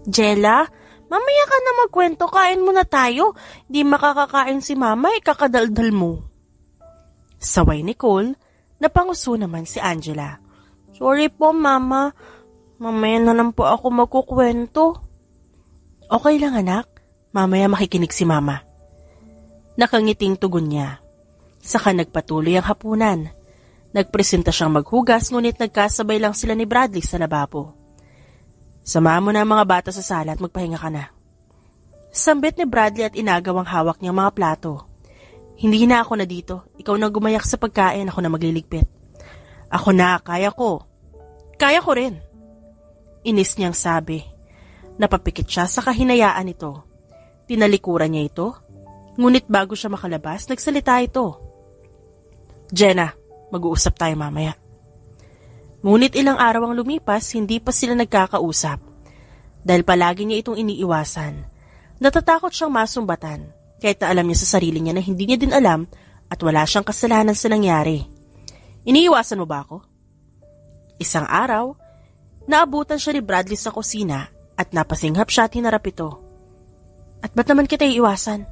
"Jella, mamaya ka na magkwento. Kain muna tayo. Di makakakain si Mama, kakadaldal mo." Saway ni Cole, napanguso naman si Angela. "Sorry po, Mama. Mamaya na lang po ako magkukwento." "Okay lang, anak. Mamaya makikinig si Mama." Nakangiting tugon niya. Saka nagpatuloy ang hapunan. Nagpresenta siyang maghugas ngunit nagkasabay lang sila ni Bradley sa lababo. "Samahan mo na ang mga bata sa sala at magpahinga ka na." Sambit ni Bradley at inagaw ang hawak niyang mga plato. "Hindi na ako na dito. Ikaw na gumayak sa pagkain, ako na magliligpit." "Ako na, kaya ko." "Kaya ko rin." Inis niyang sabi. Napapikit siya sa kahinayaan nito. Tinalikuran niya ito. Ngunit bago siya makalabas, nagsalita ito. "Jenna, mag-uusap tayo mamaya." Ngunit ilang araw ang lumipas, hindi pa sila nagkakausap. Dahil palagi niya itong iniiwasan. Natatakot siyang masumbatan, kahit na alam niya sa sarili niya na hindi niya din alam at wala siyang kasalanan sa nangyari. "Iniiwasan mo ba ako?" Isang araw, naabutan siya ni Bradley sa kusina at napasinghap siya at hinarap ito. "At ba't naman kita iiwasan?"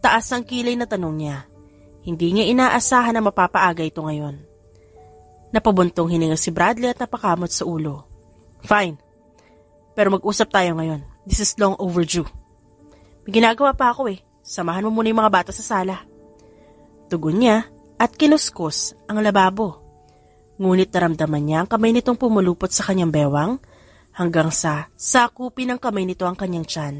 Taas ang kilay na tanong niya. Hindi niya inaasahan na mapapaaga ito ngayon. Napabuntong hininga si Bradley at napakamot sa ulo. "Fine. Pero mag-usap tayo ngayon. This is long overdue." "May ginagawa pa ako eh. Samahan mo muna yung mga bata sa sala." Tugon niya at kinuskus ang lababo. Ngunit naramdaman niya ang kamay nitong pumulupot sa kanyang bewang hanggang sa sakupin ng kamay nito ang kanyang tiyan.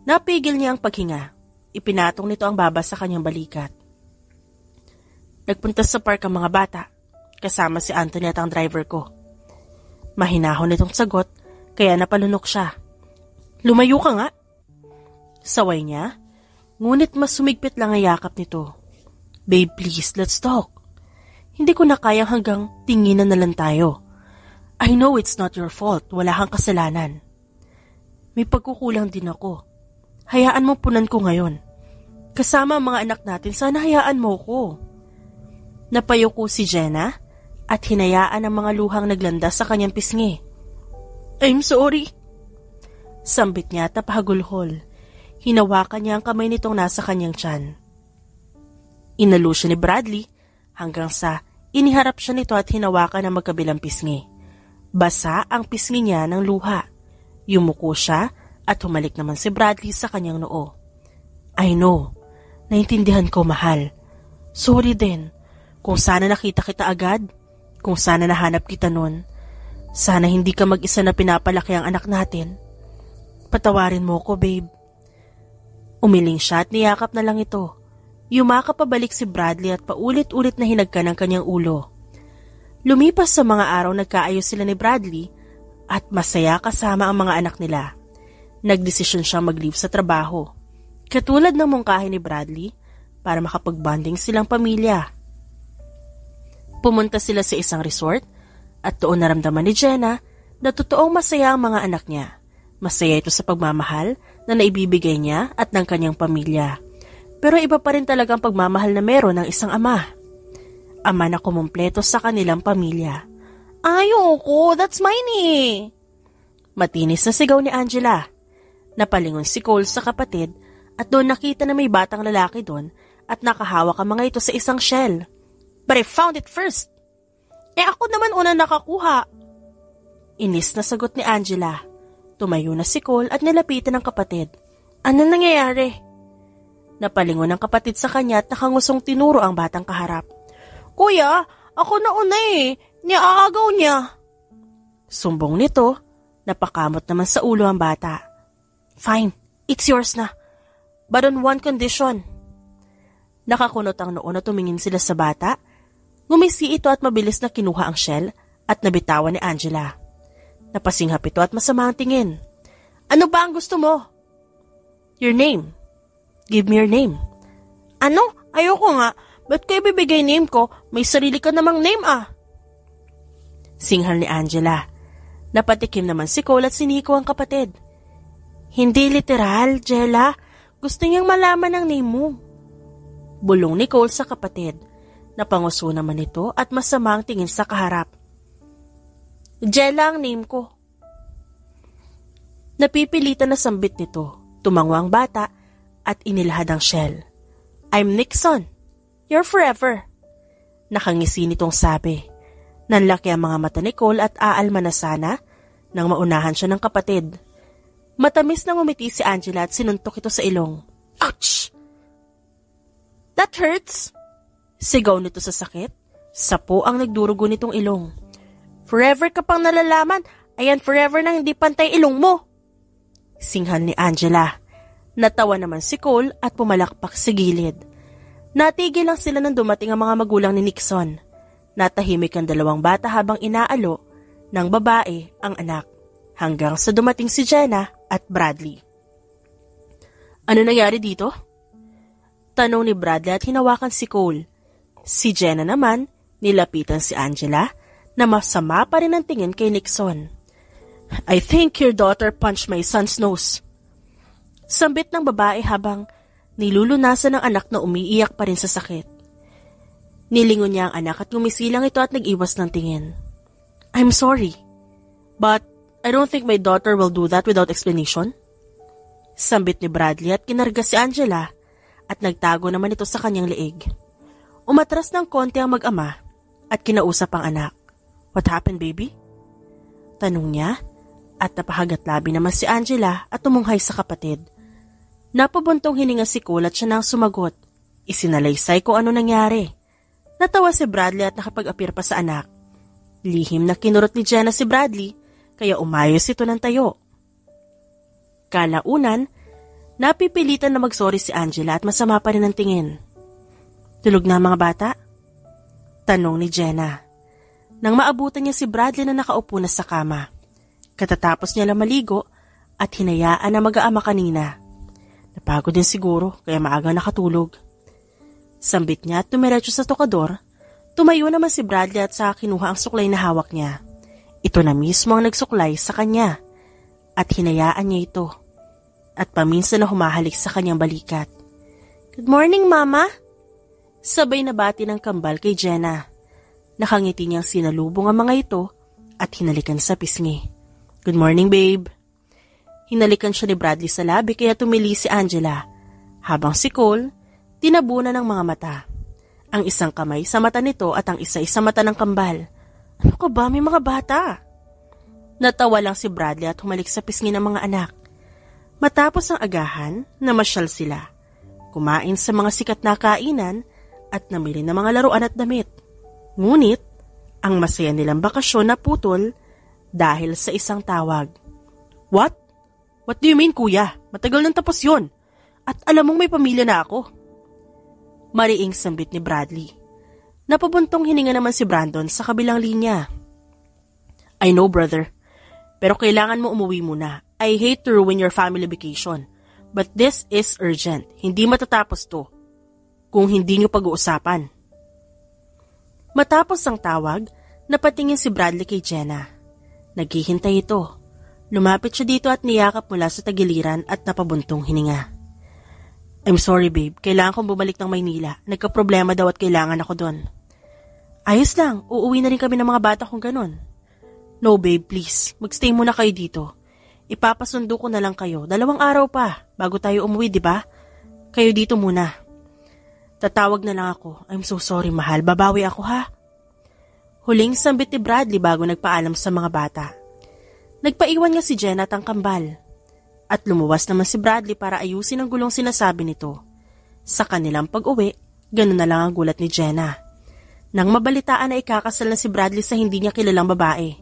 Napigil niya ang paghinga. Ipinatong nito ang baba sa kanyang balikat. "Nagpunta sa park ang mga bata. Kasama si Anthony at ang driver ko." Mahinahon nitong sagot, kaya napalunok siya. "Lumayo ka nga." Saway niya, ngunit mas sumigpit lang ang yakap nito. "Babe, please, let's talk. Hindi ko na kayang hanggang tinginan na lang tayo. I know it's not your fault. Wala kang kasalanan. May pagkukulang din ako. Hayaan mo punan ko ngayon. Kasama ang mga anak natin, sana hayaan mo ko." Napayuko si Jenna at hinayaan ang mga luhang naglandas sa kanyang pisngi. "I'm sorry." Sambit niya at napahagulhol. Hinawakan niya ang kamay nitong nasa kanyang tiyan. Inalo siya ni Bradley hanggang sa iniharap siya nito at hinawakan ang magkabilang pisngi. Basa ang pisngi niya ng luha. Yumuko siya at humalik naman si Bradley sa kanyang noo. "I know. Naintindihan ko, mahal. Sorry din. Kung sana nakita kita agad, kung sana nahanap kita nun, sana hindi ka mag-isa na pinapalaki ang anak natin. Patawarin mo ko, babe." Umiling siya at niyakap na lang ito. Yumakap pabalik si Bradley at paulit-ulit na hinagkan ang kanyang ulo. Lumipas sa mga araw, nagkaayos sila ni Bradley at masaya kasama ang mga anak nila. Nagdesisyon siyang mag-leave sa trabaho. Katulad ng mungkahi ni Bradley para makapag-bonding silang pamilya. Pumunta sila sa isang resort at doon naramdaman ni Jenna na totoong masaya ang mga anak niya. Masaya ito sa pagmamahal na naibibigay niya at ng kanyang pamilya. Pero iba pa rin talagang pagmamahal na meron ng isang ama. Ama na kumumpleto sa kanilang pamilya. Ayoko, that's mine eh. Matinis na sigaw ni Angela. Napalingon si Cole sa kapatid at doon nakita na may batang lalaki doon at nakahawak ang mga ito sa isang shell. But I found it first. Ako naman una nakakuha. Inis na sagot ni Angela. Tumayo na si Cole at nilapitan ng kapatid. Ano nangyayari? Napalingon ng kapatid sa kanya at nakangusong tinuro ang batang kaharap. Kuya, ako na una eh. Niaagaw niya. Sumbong nito, napakamot naman sa ulo ang bata. Fine, it's yours na. But on one condition. Nakakunot ang noon na tumingin sila sa bata. Ngumisi ito at mabilis na kinuha ang shell at nabitawan ni Angela. Napasinghap ito at masama ang tingin. Ano ba ang gusto mo? Your name. Give me your name. Ano? Ayoko nga. Ba't ko ibibigay name ko? May sarili ka namang name ah. Singhal ni Angela. Napatikim naman si Cole at siniko ang kapatid. Hindi literal, Jella. Gusto niyang malaman ang name mo. Bulong ni Cole sa kapatid. Napanguso naman ito at masama ang tingin sa kaharap. Jella ang name ko. Napipilitan na sambit nito. Tumango ang bata at inilahad ang shell. I'm Nixon. You're forever. Nakangisi nitong sabi. Nanlaki ang mga mata ni Cole at aalma na sana nang maunahan siya ng kapatid. Matamis na ngumiti si Angela at sinuntok ito sa ilong. Ouch! That hurts! Sigaw nito sa sakit. Sapo ang nagdurugo nitong ilong. Forever ka pang nalalaman, ayan forever nang hindi pantay ilong mo. Singhal ni Angela. Natawa naman si Cole at pumalakpak sa gilid. Natigil lang sila nang dumating ang mga magulang ni Nixon. Natahimik ang dalawang bata habang inaalo ng babae ang anak. Hanggang sa dumating si Jenna at Bradley. Ano nangyari dito? Tanong ni Bradley at hinawakan si Cole. Si Jenna naman, nilapitan si Angela na masama pa rin ang tingin kay Nixon. I think your daughter punched my son's nose. Sambit ng babae habang nilulunasan ng anak na umiiyak pa rin sa sakit. Nilingon niya ang anak at ngumisilang ito at nag-iwas ng tingin. I'm sorry, but I don't think my daughter will do that without explanation. Sambit ni Bradley at kinarga si Angela at nagtago naman ito sa kanyang leeg. Umatras ng konti ang mag-ama at kinausap ang anak. What happened, baby? Tanong niya at napahagat labi naman si Angela at tumunghay sa kapatid. Napabuntong hininga si Cole at siya nang sumagot. Isinalaysay kung ano nangyari. Natawa si Bradley at nakapag-apir pa sa anak. Lihim na kinurot ni Jenna si Bradley kaya umayos ito ng tayo. Kalaunan, napipilitan na magsorry si Angela at masama pa rin ang tingin. Tulog na mga bata? Tanong ni Jenna. Nang maabutan niya si Bradley na nakaupo na sa kama. Katatapos niya lang maligo at hinayaan na mag-aama kanina. Napagod din siguro kaya maagang nakatulog. Sambit niya at tumiretso sa tokador. Tumayo naman si Bradley at saka kinuha ang suklay na hawak niya. Ito na mismo ang nagsuklay sa kanya at hinayaan niya ito at paminsan na humahalik sa kanyang balikat. Good morning, Mama! Sabay na bati ng kambal kay Jenna. Nakangiti niyang sinalubong ang mga ito at hinalikan sa pisngi. Good morning, babe! Hinalikan siya ni Bradley sa labi kaya tumili si Angela habang si Cole tinabunan ng mga mata. Ang isang kamay sa mata nito at ang isa sa mata ng kambal. Ano ka ba? May mga bata. Natawa lang si Bradley at humalik sa pisngi ng mga anak. Matapos ang agahan, namasyal sila. Kumain sa mga sikat na kainan at namili ng mga laruan at damit. Ngunit, ang masaya nilang bakasyon na putol dahil sa isang tawag. What? What do you mean, kuya? Matagal nang tapos yun. At alam mong may pamilya na ako. Mariing sambit ni Bradley. Napabuntong hininga naman si Brandon sa kabilang linya. I know, brother. Pero kailangan mo umuwi muna. I hate to ruin your family vacation, but this is urgent. Hindi matatapos to kung hindi niyo pag-uusapan. Matapos ang tawag, napatingin si Bradley kay Jenna. Naghihintay ito. Lumapit siya dito at niyakap mula sa tagiliran at napabuntong hininga. I'm sorry babe, kailangan kong bumalik ng Maynila. Nagka-problema daw at kailangan ako doon. Ayos lang, uuwi na rin kami ng mga bata kung ganun. No babe, please, magstay muna kayo dito. Ipapasundo ko na lang kayo, 2 araw pa, bago tayo umuwi, di ba? Kayo dito muna. Tatawag na lang ako. I'm so sorry mahal, babawi ako ha. Huling sambit ni Bradley bago nagpaalam sa mga bata. Nagpaiwan nga si Jenna at ang kambal. At lumuwas naman si Bradley para ayusin ang gulong sinasabi nito. Sa kanilang pag-uwi, ganun na lang ang gulat ni Jenna. Nang mabalitaan na ikakasal na si Bradley sa hindi niya kilalang babae.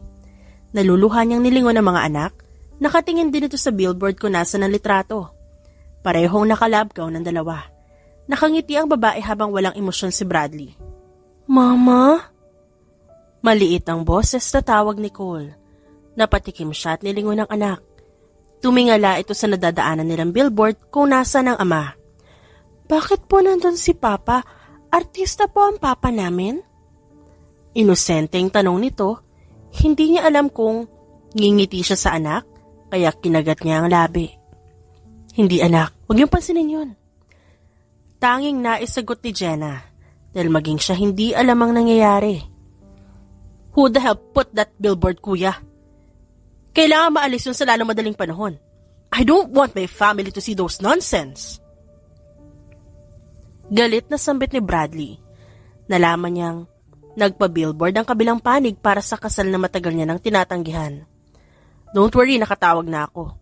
Naluluhan niyang nilingon ng mga anak, nakatingin din ito sa billboard kung nasa ng litrato. Parehong nakalabgaw ng dalawa. Nakangiti ang babae habang walang emosyon si Bradley. Mama? Maliit ang boses na tawag ni Cole. Napatikim siya at nilingon ng anak. Tumingala ito sa nadadaanan nilang billboard kung nasa ng ama. Bakit po nandun si Papa? Artista po ang Papa namin? Inosenteng tanong nito, hindi niya alam kung ngingiti siya sa anak, kaya kinagat niya ang labi. Hindi anak, huwag niyong pansinin yun. Tanging naisagot ni Jenna, dahil maging siya hindi alam ang nangyayari. Who the hell put that billboard, kuya? Kailangan maalis yun sa lalong madaling panahon. I don't want my family to see those nonsense. Galit na sambit ni Bradley. Nalaman niyang nagpa-billboard ang kabilang panig para sa kasal na matagal niya nang tinatanggihan. Don't worry, nakatawag na ako.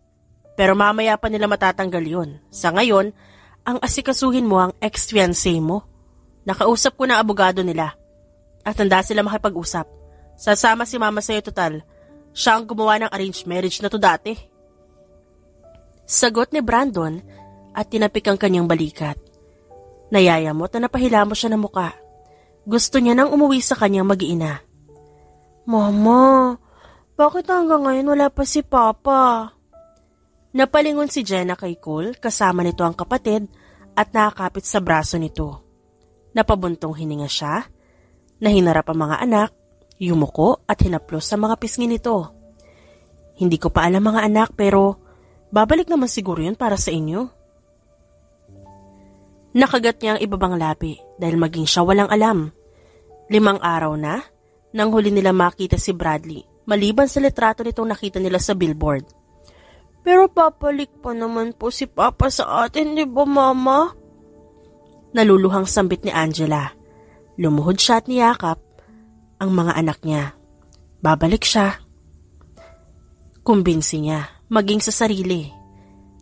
Pero mamaya pa nila matatanggal yun. Sa ngayon, ang asikasuhin mo ang ex-fiancé mo. Nakausap ko na abogado nila. At handa sila makipag-usap. Sasama si mama sa'yo total. Siya ang gumawa ng arranged marriage na to dati. Sagot ni Brandon at tinapik ang kanyang balikat. Nayayamot na napahilamos siya ng muka. Gusto niya nang umuwi sa kanyang mag-iina. Mama, bakit hanggang ngayon wala pa si Papa? Napalingon si Jenna kay Cole, kasama nito ang kapatid at nakakapit sa braso nito. Napabuntong hininga siya, nahinarap ang mga anak, yumuko at hinaplos sa mga pisngi nito. Hindi ko pa alam mga anak pero babalik naman siguro yun para sa inyo. Nakagat niya ang ibabang labi dahil maging siya walang alam. 5 araw na nang huli nila makita si Bradley maliban sa litrato nitong nakita nila sa billboard. Pero papalik pa naman po si Papa sa atin, di ba Mama? Naluluhang sambit ni Angela. Lumuhod siya at niyakap ang mga anak niya. Babalik siya. Kumbinsi niya, maging sa sarili.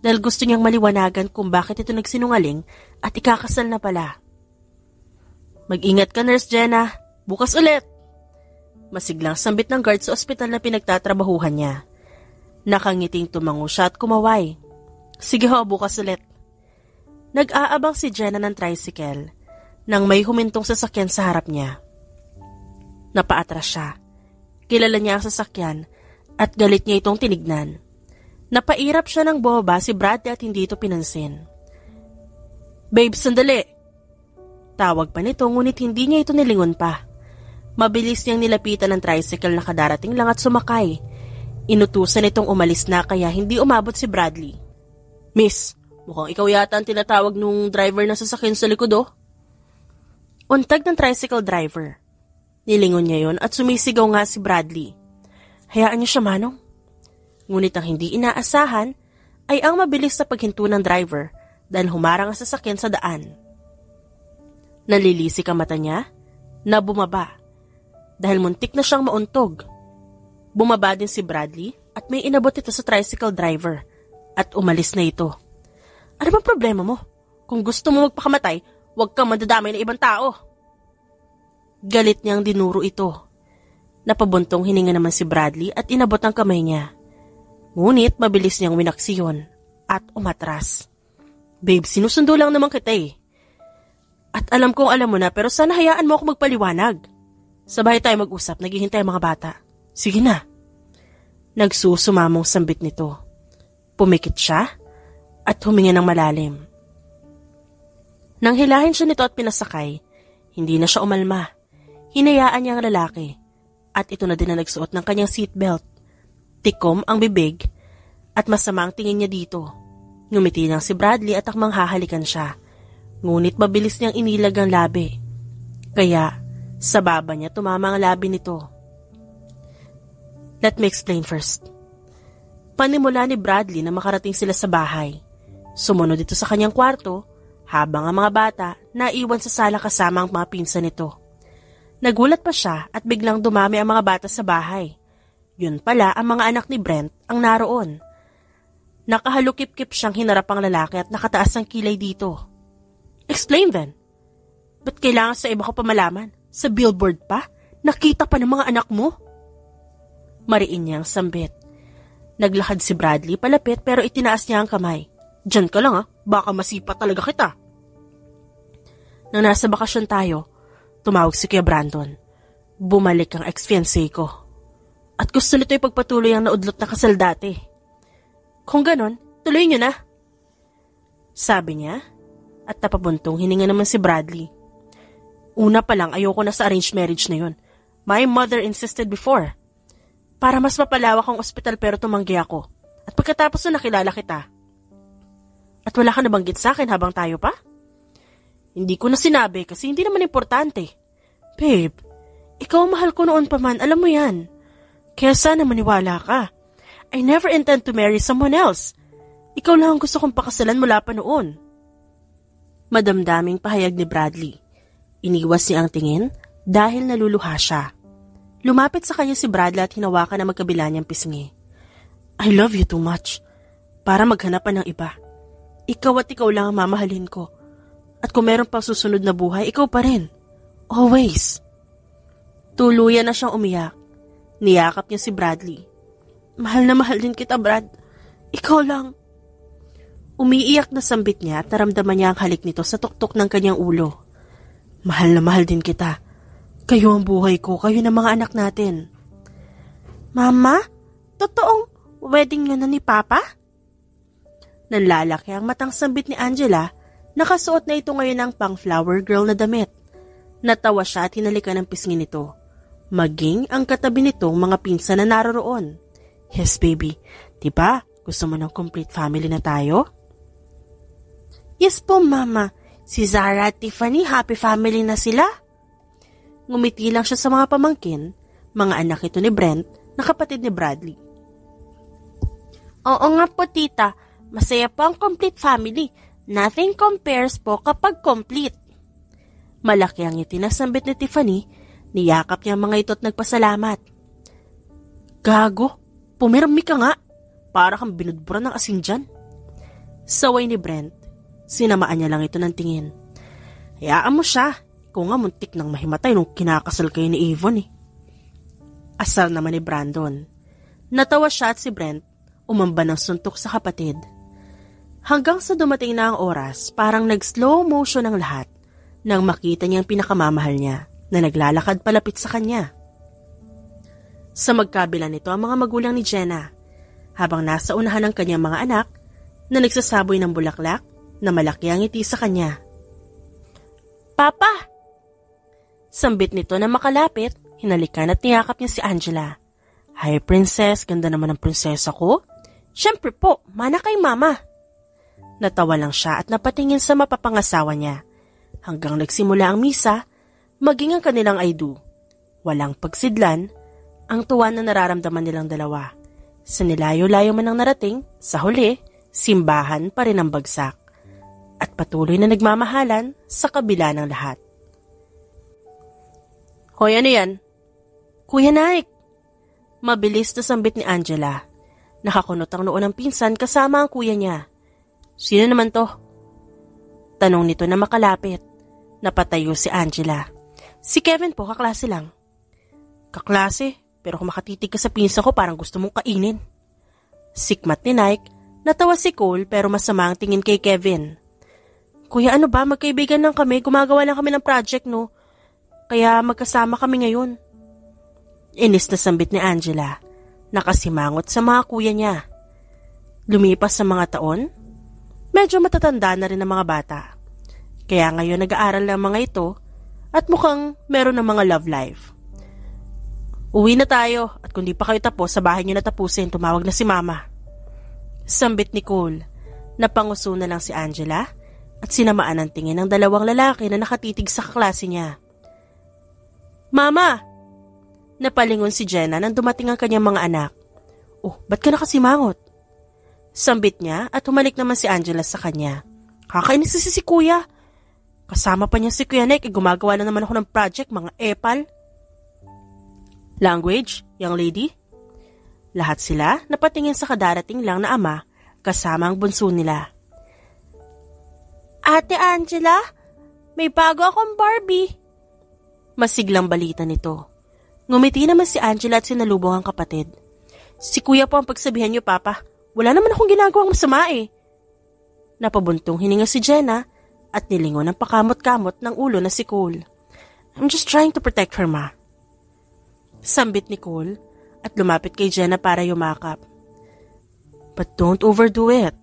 Dahil gusto niyang maliwanagan kung bakit ito nagsinungaling at ikakasal na pala. Mag-ingat ka, Nurse Jenna. Bukas ulit. Masiglang sambit ng guard sa ospital na pinagtatrabahuhan niya. Nakangiting tumango siya at kumaway. Sige ho, bukas ulit. Nag-aabang si Jenna ng tricycle nang may humintong sasakyan sa harap niya. Napaatras siya. Kilala niya ang sasakyan at galit niya itong tinignan. Napairap siya ng bumaba si Bradley at hindi ito pinansin. Babe, sandali! Tawag pa nito ngunit hindi niya ito nilingon pa. Mabilis niyang nilapitan ng tricycle na kadarating lang at sumakay. Inutusan itong umalis na kaya hindi umabot si Bradley. Miss, mukhang ikaw yata ang tinatawag nung driver na sasakyan sa likod oh. Untag ng tricycle driver. Nilingon niya yon at sumisigaw nga si Bradley. Hayaan niyo siya manong. Ngunit ang hindi inaasahan ay ang mabilis na paghinto ng driver dahil humarang ang sasakyan sa daan. Nalilisik ang mata niya na bumaba dahil muntik na siyang mauntog. Bumaba din si Bradley at may inabot ito sa tricycle driver at umalis na ito. Ano bang problema mo? Kung gusto mo magpakamatay, huwag kang mandadamay ng ibang tao. Galit niyang dinuro ito. Napabuntong hininga naman si Bradley at inabot ang kamay niya. Ngunit mabilis niyang winaksiyon at umatras. Babe, sinusundo lang naman kita eh. At alam kong alam mo na pero sana hayaan mo ako magpaliwanag. Sabay tayo mag-usap, naghihintay ang mga bata. Sige na. Nagsusumamong sambit nito. Pumikit siya at huminga ng malalim. Nang hilahin siya nito at pinasakay, hindi na siya umalma. Hinayaan niya ang lalaki at ito na din ang nagsuot ng kanyang seatbelt. Tikom ang bibig at masama ang tingin niya dito. Ngumiti lang si Bradley at akmang hahalikan siya. Ngunit mabilis niyang inilag ang labi. Kaya sa baba niya tumama ang labi nito. Let me explain first. Panimula ni Bradley na makarating sila sa bahay. Sumunod ito sa kanyang kwarto habang ang mga bata naiwan sa sala kasama ang mga pinsan nito. Nagulat pa siya at biglang dumami ang mga bata sa bahay. Yun pala ang mga anak ni Brent ang naroon. Nakahalukip-kip siyang hinarap ang lalaki at nakataas ang kilay dito. Explain then. Ba't kailangan sa iba ko pa malaman? Sa billboard pa? Nakita pa ng mga anak mo? Mariin niyang sambit. Naglakad si Bradley palapit pero itinaas niya ang kamay. Diyan ka lang baka masipa talaga kita. Nang nasa bakasyon tayo, tumawag si Kuya Brandon. Bumalik ang ex-fiancé ko. At gusto nito ipagpatuloy ang naudlot na kasal dati. Kung ganon, tuloy niyo na. Sabi niya at napabuntong hininga naman si Bradley. Una pa lang ayoko na sa arranged marriage na yun. My mother insisted before. Para mas mapalawak ang ospital pero tumanggi ako. At pagkatapos na nakilala kita. At wala ka nabanggit sa akin habang tayo pa? Hindi ko na sinabi kasi hindi naman importante. Babe, ikaw ang mahal ko noon pa man, alam mo yan. Kaya sana maniwala ka. I never intend to marry someone else. Ikaw lang ang gusto kong pakasalan mula pa noon. Madamdaming pahayag ni Bradley. Iniwas niya ang tingin dahil naluluha siya. Lumapit sa kanya si Bradley at hinawakan na magkabila niyang pisngi. I love you too much. Para maghanap pa ng iba. Ikaw at ikaw lang ang mamahalin ko. At kung meron pang susunod na buhay, ikaw pa rin. Always. Tuluyan na siyang umiyak. Niyakap niya si Bradley. Mahal na mahal din kita, Brad. Ikaw lang. Umiiyak na sambit niya at naramdaman niya ang halik nito sa tuktok ng kanyang ulo. Mahal na mahal din kita. Kayo ang buhay ko, kayo na mga anak natin. Mama, totoong wedding nyo na ni Papa? Nanlalaki ang matang sambit ni Angela, nakasuot na ito ngayon ng pang flower girl na damit. Natawa siya at hinalikan ng pisngi nito. Maging ang katabi nitong mga pinsan na naroroon. Yes, baby. Diba? Gusto mo ng complete family na tayo? Yes po, Mama. Si Zara at Tiffany, happy family na sila. Ngumiti lang siya sa mga pamangkin, mga anak ito ni Brent, na kapatid ni Bradley. Oo nga po, tita. Masaya po ang complete family. Nothing compares po kapag complete. Malaki ang itinasambit ni Tiffany, niyakap niya ang mga ito at nagpasalamat. Gago, pumirmi ka nga. Para kang binudburan ng asin dyan. Saway ni Brent, sinamaan niya lang ito ng tingin. Hayaan mo siya. Kung nga muntik nang mahimatay nung kinakasal kayo ni Avon eh. Asal naman ni Brandon. Natawa siya at si Brent, umamba ng suntok sa kapatid. Hanggang sa dumating na ang oras, parang nag-slow motion ang lahat nang makita niyang pinakamamahal niya na naglalakad palapit sa kanya. Sa magkabila nito ang mga magulang ni Jenna, habang nasa unahan ng kanyang mga anak na nagsasaboy ng bulaklak na malaki ang ngiti sa kanya. Papa! Sambit nito na makalapit, hinalikan at niyakap niya si Angela. Hi, princess. Ganda naman ang prinsesa ko. Siyempre po, mana kay mama. Natawa lang siya at napatingin sa mapapangasawa niya. Hanggang nagsimula ang misa, maging ang kanilang I do. Walang pagsidlan, ang tuwa na nararamdaman nilang dalawa. Sa nilayo-layo man ang narating, sa huli, simbahan pa rin ang bagsak. At patuloy na nagmamahalan sa kabila ng lahat. Hoy, ano yan? Kuya Nike. Mabilis na sambit ni Angela. Nakakunot ang noo ng pinsan kasama ang kuya niya. Sino naman to? Tanong nito na makalapit. Napatayo si Angela. Si Kevin po, kaklase lang. Kaklase? Pero kung makatitig ka sa pinsan ko parang gusto mong kainin. Sikmat ni Nike, natawa si Cole pero masama ang tingin kay Kevin. Kuya, ano ba? Magkaibigan lang kami. Gumagawa lang kami ng project, no? Kaya magkasama kami ngayon. Inis na sambit ni Angela. Nakasimangot sa mga kuya niya. Lumipas sa mga taon, medyo matatanda na rin ang mga bata. Kaya ngayon nag-aaral ng mga ito at mukhang meron ng mga love life. Uwi na tayo at kung di pa kayo tapos sa bahay niyo na tapusin, tumawag na si Mama. Sambit ni Cole. Napanguso na lang si Angela at sinamaan ang tingin ng dalawang lalaki na nakatitig sa kaklase niya. Mama! Napalingon si Jenna nang dumating ang kanyang mga anak. Oh, ba't ka nakasimangot? Sambit niya at humalik naman si Angela sa kanya. Kakainis si Kuya. Kasama pa niya si Kuya Nick, gumagawa na naman ako ng project, mga epal. Language, young lady? Lahat sila napatingin sa kadarating lang na ama kasama ang bunso nila. Ate Angela, may bago akong Barbie. Masiglang balita nito. Ngumiti naman si Angela at sinalubong ang kapatid. Si Kuya po ang pagsabihan niyo, Papa. Wala naman akong ginagawang masama eh. Napabuntong hininga si Jenna at nilingon ang pakamot-kamot ng ulo na si Cole. I'm just trying to protect her, Ma. Sambit ni Cole at lumapit kay Jenna para yumakap. But don't overdo it.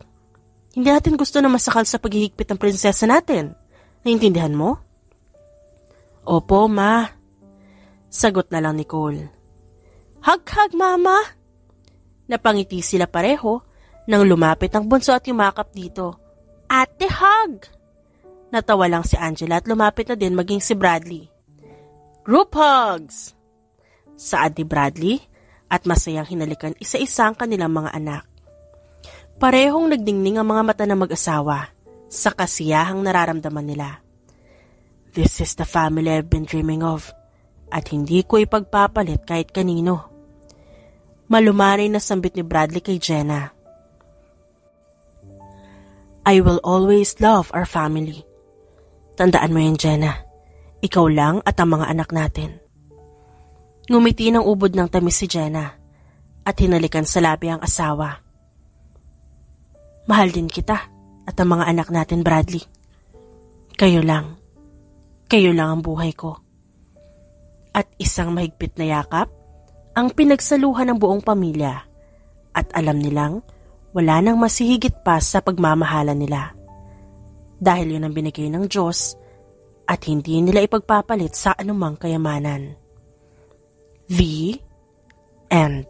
Hindi natin gusto na masakal sa paghihigpit ng prinsesa natin. Naintindihan mo? Opo, Ma. Sagot na lang ni Cole. Hug, Mama. Napangiti sila pareho nang lumapit ang bunso at yumakap dito. Ate, hug! Natawa lang si Angela at lumapit na din maging si Bradley. Group hugs! Saad ni Bradley at masayang hinalikan isa-isa ang kanilang mga anak. Parehong nagdingning ang mga mata ng mag-asawa sa kasiyahang nararamdaman nila. This is the family I've been dreaming of at hindi ko ipagpapalit kahit kanino. Malumanay na sambit ni Bradley kay Jenna. I will always love our family. Tandaan mo yan, Jenna. Ikaw lang at ang mga anak natin. Ngumiti ng ubod ng tamis si Jenna at hinalikan sa labi ang asawa. Mahal din kita at ang mga anak natin, Bradley. Kayo lang ang buhay ko. At isang mahigpit na yakap ang pinagsaluhan ng buong pamilya at alam nilang wala nang masihigit pa sa pagmamahalan nila. Dahil yun ang binigay ng Diyos at hindi nila ipagpapalit sa anumang kayamanan. The End.